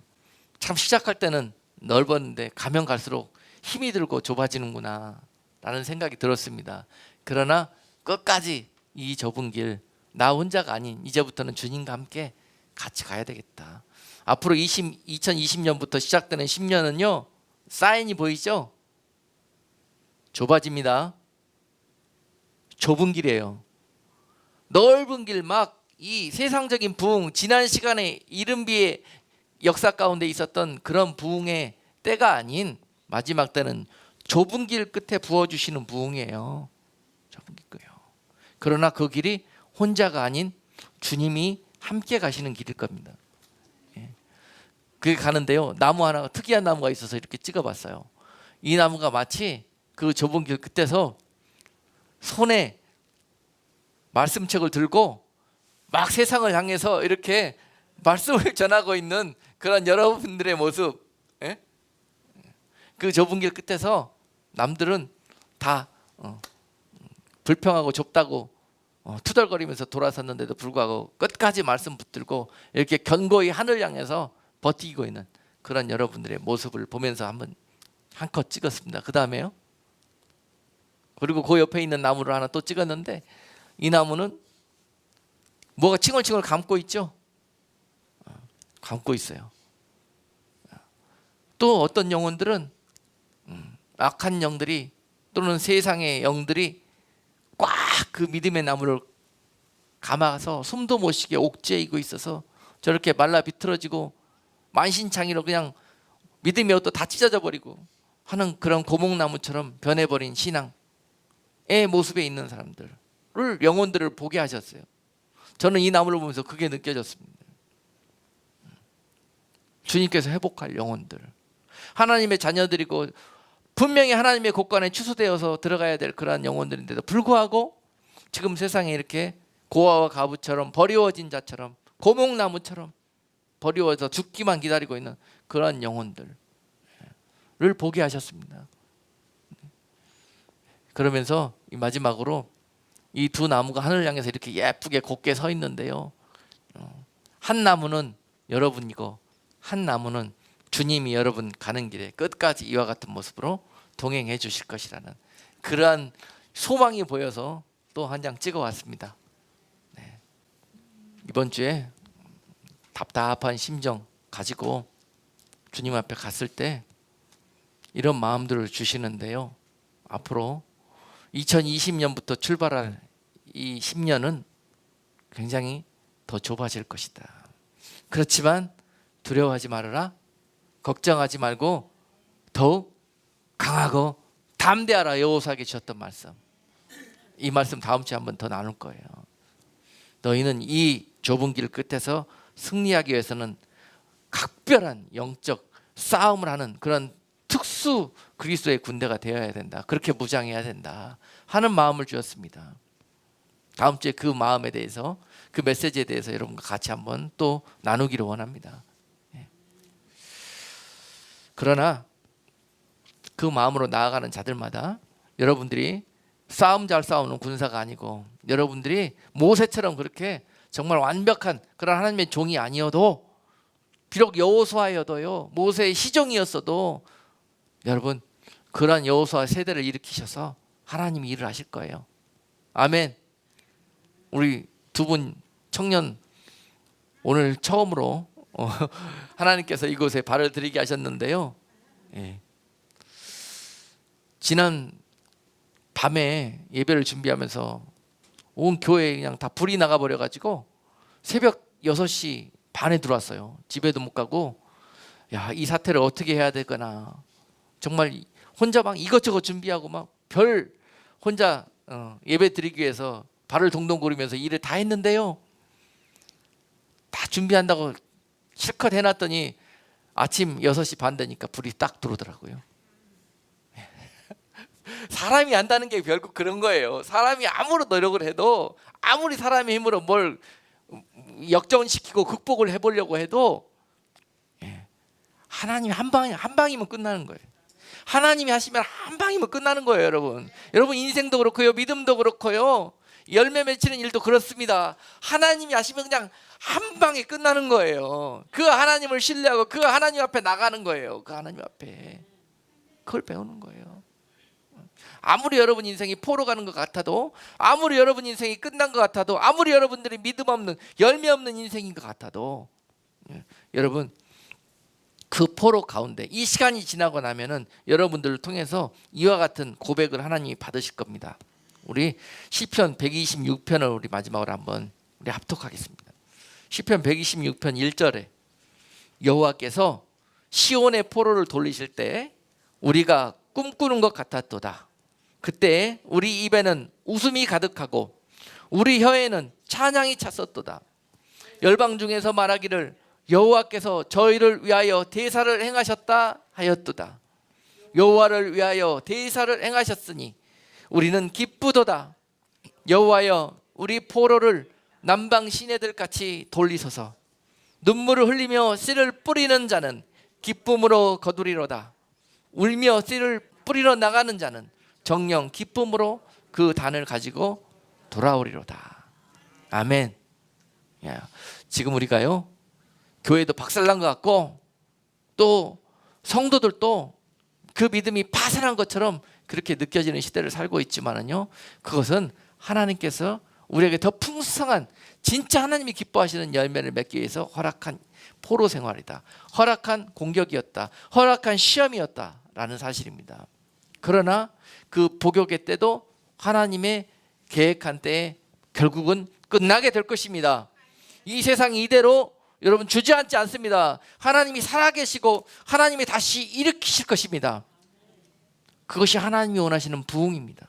참 시작할 때는 넓었는데 가면 갈수록 힘이 들고 좁아지는구나 라는 생각이 들었습니다. 그러나 끝까지 이 좁은 길, 나 혼자가 아닌 이제부터는 주님과 함께 같이 가야 되겠다. 앞으로 2020년부터 시작되는 10년은요, 사인이 보이죠? 좁아집니다. 좁은 길이에요. 넓은 길, 막 이 세상적인 부흥, 지난 시간에 이른비의 역사 가운데 있었던 그런 부흥의 때가 아닌 마지막 때는 좁은 길 끝에 부어주시는 부흥이에요. 좁은 길이에요. 그러나 그 길이 혼자가 아닌 주님이 함께 가시는 길일 겁니다. 그게 가는데요, 나무 하나, 특이한 나무가 있어서 이렇게 찍어봤어요. 이 나무가 마치 그 좁은 길 끝에서 손에 말씀책을 들고 막 세상을 향해서 이렇게 말씀을 전하고 있는 그런 여러분들의 모습. 그 좁은 길 끝에서 남들은 다 불평하고 좁다고 투덜거리면서 돌아섰는데도 불구하고 끝까지 말씀 붙들고 이렇게 견고히 하늘 향해서 버티고 있는 그런 여러분들의 모습을 보면서 한번 한 컷 찍었습니다. 그 다음에요, 그리고 그 옆에 있는 나무를 하나 또 찍었는데 이 나무는 뭐가 칭얼칭얼 감고 있죠? 감고 있어요. 또 어떤 영혼들은 악한 영들이 또는 세상의 영들이 꽉 그 믿음의 나무를 감아서 숨도 못 쉬게 옥죄이고 있어서 저렇게 말라 비틀어지고 만신창이로 그냥 믿음의 옷도 다 찢어져 버리고 하는 그런 고목나무처럼 변해버린 신앙의 모습에 있는 사람들을, 영혼들을 보게 하셨어요. 저는 이 나무를 보면서 그게 느껴졌습니다. 주님께서 회복할 영혼들, 하나님의 자녀들이고 분명히 하나님의 곳간에 취소되어서 들어가야 될 그러한 영혼들인데도 불구하고 지금 세상에 이렇게 고아와 가부처럼 버리워진 자처럼 고목나무처럼 버리워서 죽기만 기다리고 있는 그러한 영혼들을 보게 하셨습니다. 그러면서 이 마지막으로 이 두 나무가 하늘을 향해서 이렇게 예쁘게 곱게 서 있는데요, 한 나무는 여러분이고 한 나무는 주님이 여러분 가는 길에 끝까지 이와 같은 모습으로 동행해 주실 것이라는 그러한 소망이 보여서 또 한 장 찍어 왔습니다. 이번 주에 답답한 심정 가지고 주님 앞에 갔을 때 이런 마음들을 주시는데요, 앞으로 2020년부터 출발할 이 10년은 굉장히 더 좁아질 것이다. 그렇지만 두려워하지 말아라, 걱정하지 말고 더욱 강하고 담대하라, 여호수아에게 주셨던 말씀. 이 말씀 다음 주에 한번 더 나눌 거예요. 너희는 이 좁은 길 끝에서 승리하기 위해서는 각별한 영적 싸움을 하는 그런 특수 그리스도의 군대가 되어야 된다. 그렇게 무장해야 된다 하는 마음을 주었습니다. 다음 주에 그 마음에 대해서, 그 메시지에 대해서 여러분과 같이 한번 또 나누기를 원합니다. 그러나 그 마음으로 나아가는 자들마다 여러분들이 싸움 잘 싸우는 군사가 아니고 여러분들이 모세처럼 그렇게 정말 완벽한 그런 하나님의 종이 아니어도, 비록 여호수아여도요, 모세의 시종이었어도 여러분 그런 여호수아 세대를 일으키셔서 하나님이 일을 하실 거예요. 아멘. 우리 두 분 청년 오늘 처음으로 하나님께서 이곳에 발을 들이게 하셨는데요, 지난 밤에 예배를 준비하면서 온 교회에 그냥 다 불이 나가버려 가지고 새벽 6시 반에 들어왔어요. 집에도 못 가고, 야, 이 사태를 어떻게 해야 되거나 정말 혼자 막 이것저것 준비하고 막 별 혼자 예배 드리기 위해서 발을 동동 구르면서 일을 다 했는데요, 다 준비한다고 실컷 해놨더니 아침 6시 반 되니까 불이 딱 들어오더라고요. 사람이 한다는 게 결국 그런 거예요. 사람이 아무리 노력을 해도, 아무리 사람의 힘으로 뭘 역전시키고 극복을 해보려고 해도 하나님이 한 방이면 끝나는 거예요. 하나님이 하시면 한 방이면 끝나는 거예요, 여러분. 여러분 인생도 그렇고요, 믿음도 그렇고요, 열매 맺히는 일도 그렇습니다. 하나님이 하시면 그냥 한 방에 끝나는 거예요. 그 하나님을 신뢰하고 그 하나님 앞에 나가는 거예요. 그 하나님 앞에 그걸 배우는 거예요. 아무리 여러분 인생이 포로 가는 것 같아도, 아무리 여러분 인생이 끝난 것 같아도, 아무리 여러분들이 믿음 없는 열매 없는 인생인 것 같아도, 여러분 그 포로 가운데 이 시간이 지나고 나면은 여러분들을 통해서 이와 같은 고백을 하나님이 받으실 겁니다. 우리 시편 126편을 우리 마지막으로 한번 우리 합독하겠습니다. 시편 126편 1절에 여호와께서 시온의 포로를 돌리실 때 우리가 꿈꾸는 것 같았도다. 그때 우리 입에는 웃음이 가득하고 우리 혀에는 찬양이 찼었도다. 열방 중에서 말하기를 여호와께서 저희를 위하여 대사를 행하셨다 하였도다. 여호와를 위하여 대사를 행하셨으니 우리는 기쁘도다. 여호와여 우리 포로를 남방 시내들 같이 돌리소서. 눈물을 흘리며 씨를 뿌리는 자는 기쁨으로 거두리로다. 울며 씨를 뿌리러 나가는 자는 정녕 기쁨으로 그 단을 가지고 돌아오리로다. 아멘. 지금 우리가요, 교회도 박살난 것 같고 또 성도들도 그 믿음이 파산한 것처럼 그렇게 느껴지는 시대를 살고 있지만은요, 그것은 하나님께서 우리에게 더 풍성한, 진짜 하나님이 기뻐하시는 열매를 맺기 위해서 허락한 포로 생활이다, 허락한 공격이었다, 허락한 시험이었다라는 사실입니다. 그러나 그 복역의 때도 하나님의 계획한 때에 결국은 끝나게 될 것입니다. 이 세상이 이대로 여러분 주저앉지 않습니다. 하나님이 살아계시고 하나님이 다시 일으키실 것입니다. 그것이 하나님이 원하시는 부흥입니다.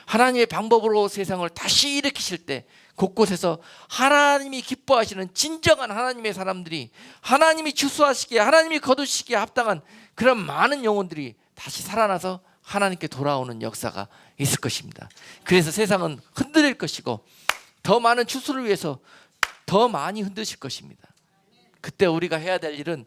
하나님의 방법으로 세상을 다시 일으키실 때 곳곳에서 하나님이 기뻐하시는 진정한 하나님의 사람들이, 하나님이 추수하시기에, 하나님이 거두시기에 합당한 그런 많은 영혼들이 다시 살아나서 하나님께 돌아오는 역사가 있을 것입니다. 그래서 세상은 흔들릴 것이고 더 많은 추수를 위해서 더 많이 흔드실 것입니다. 그때 우리가 해야 될 일은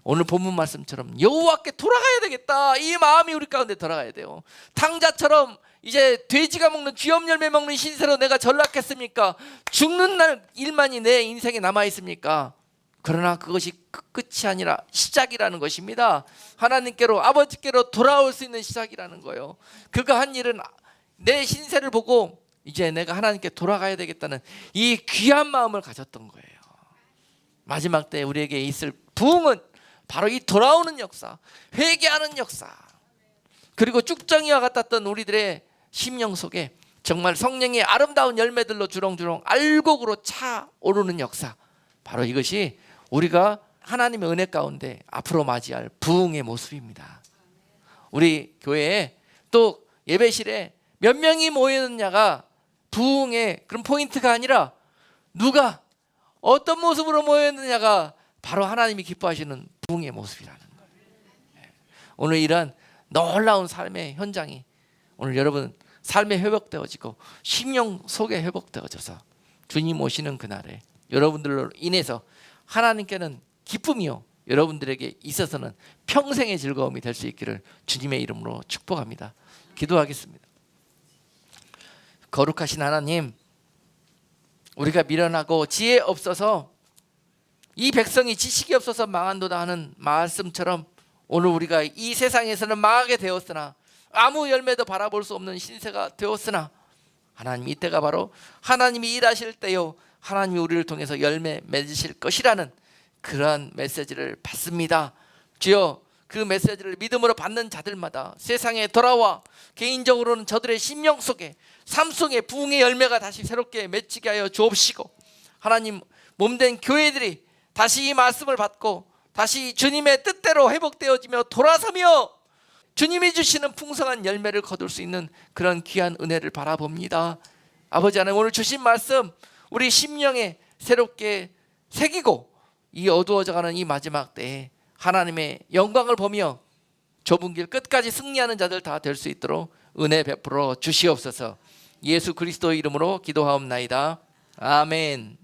오늘 본문 말씀처럼 여호와께 돌아가야 되겠다, 이 마음이 우리 가운데 돌아가야 돼요. 탕자처럼 이제 돼지가 먹는 귀염 열매 먹는 신세로 내가 전락했습니까? 죽는 날 일만이 내 인생에 남아 있습니까? 그러나 그것이 끝이 아니라 시작이라는 것입니다. 하나님께로, 아버지께로 돌아올 수 있는 시작이라는 거예요. 그가 한 일은 내 신세를 보고 이제 내가 하나님께 돌아가야 되겠다는 이 귀한 마음을 가졌던 거예요. 마지막 때 우리에게 있을 부흥은 바로 이 돌아오는 역사, 회개하는 역사, 그리고 쭉정이와 같았던 우리들의 심령 속에 정말 성령의 아름다운 열매들로 주렁주렁 알곡으로 차오르는 역사, 바로 이것이 우리가 하나님의 은혜 가운데 앞으로 맞이할 부흥의 모습입니다. 우리 교회에 또 예배실에 몇 명이 모였느냐가 부흥의 그런 포인트가 아니라 누가 어떤 모습으로 모였느냐가 바로 하나님이 기뻐하시는 부흥의 모습이라는 거예요. 오늘 이런 놀라운 삶의 현장이 오늘 여러분 삶에 회복되어지고 심령 속에 회복되어져서 주님 오시는 그날에 여러분들로 인해서 하나님께는 기쁨이요, 여러분들에게 있어서는 평생의 즐거움이 될 수 있기를 주님의 이름으로 축복합니다. 기도하겠습니다. 거룩하신 하나님, 우리가 미련하고 지혜 없어서 이 백성이 지식이 없어서 망한도다 하는 말씀처럼 오늘 우리가 이 세상에서는 망하게 되었으나 아무 열매도 바라볼 수 없는 신세가 되었으나 하나님, 이때가 바로 하나님이 일하실 때요, 하나님이 우리를 통해서 열매 맺으실 것이라는 그러한 메시지를 받습니다. 주여, 그 메시지를 믿음으로 받는 자들마다 세상에 돌아와 개인적으로는 저들의 심령 속에, 삶 속에 부흥의 열매가 다시 새롭게 맺히게 하여 주옵시고, 하나님, 몸된 교회들이 다시 이 말씀을 받고 다시 주님의 뜻대로 회복되어지며 돌아서며 주님이 주시는 풍성한 열매를 거둘 수 있는 그런 귀한 은혜를 바라봅니다. 아버지 하나님, 오늘 주신 말씀 우리 심령에 새롭게 새기고 이 어두워져가는 이 마지막 때에 하나님의 영광을 보며 좁은 길 끝까지 승리하는 자들 다 될 수 있도록 은혜 베풀어 주시옵소서. 예수 그리스도의 이름으로 기도하옵나이다. 아멘.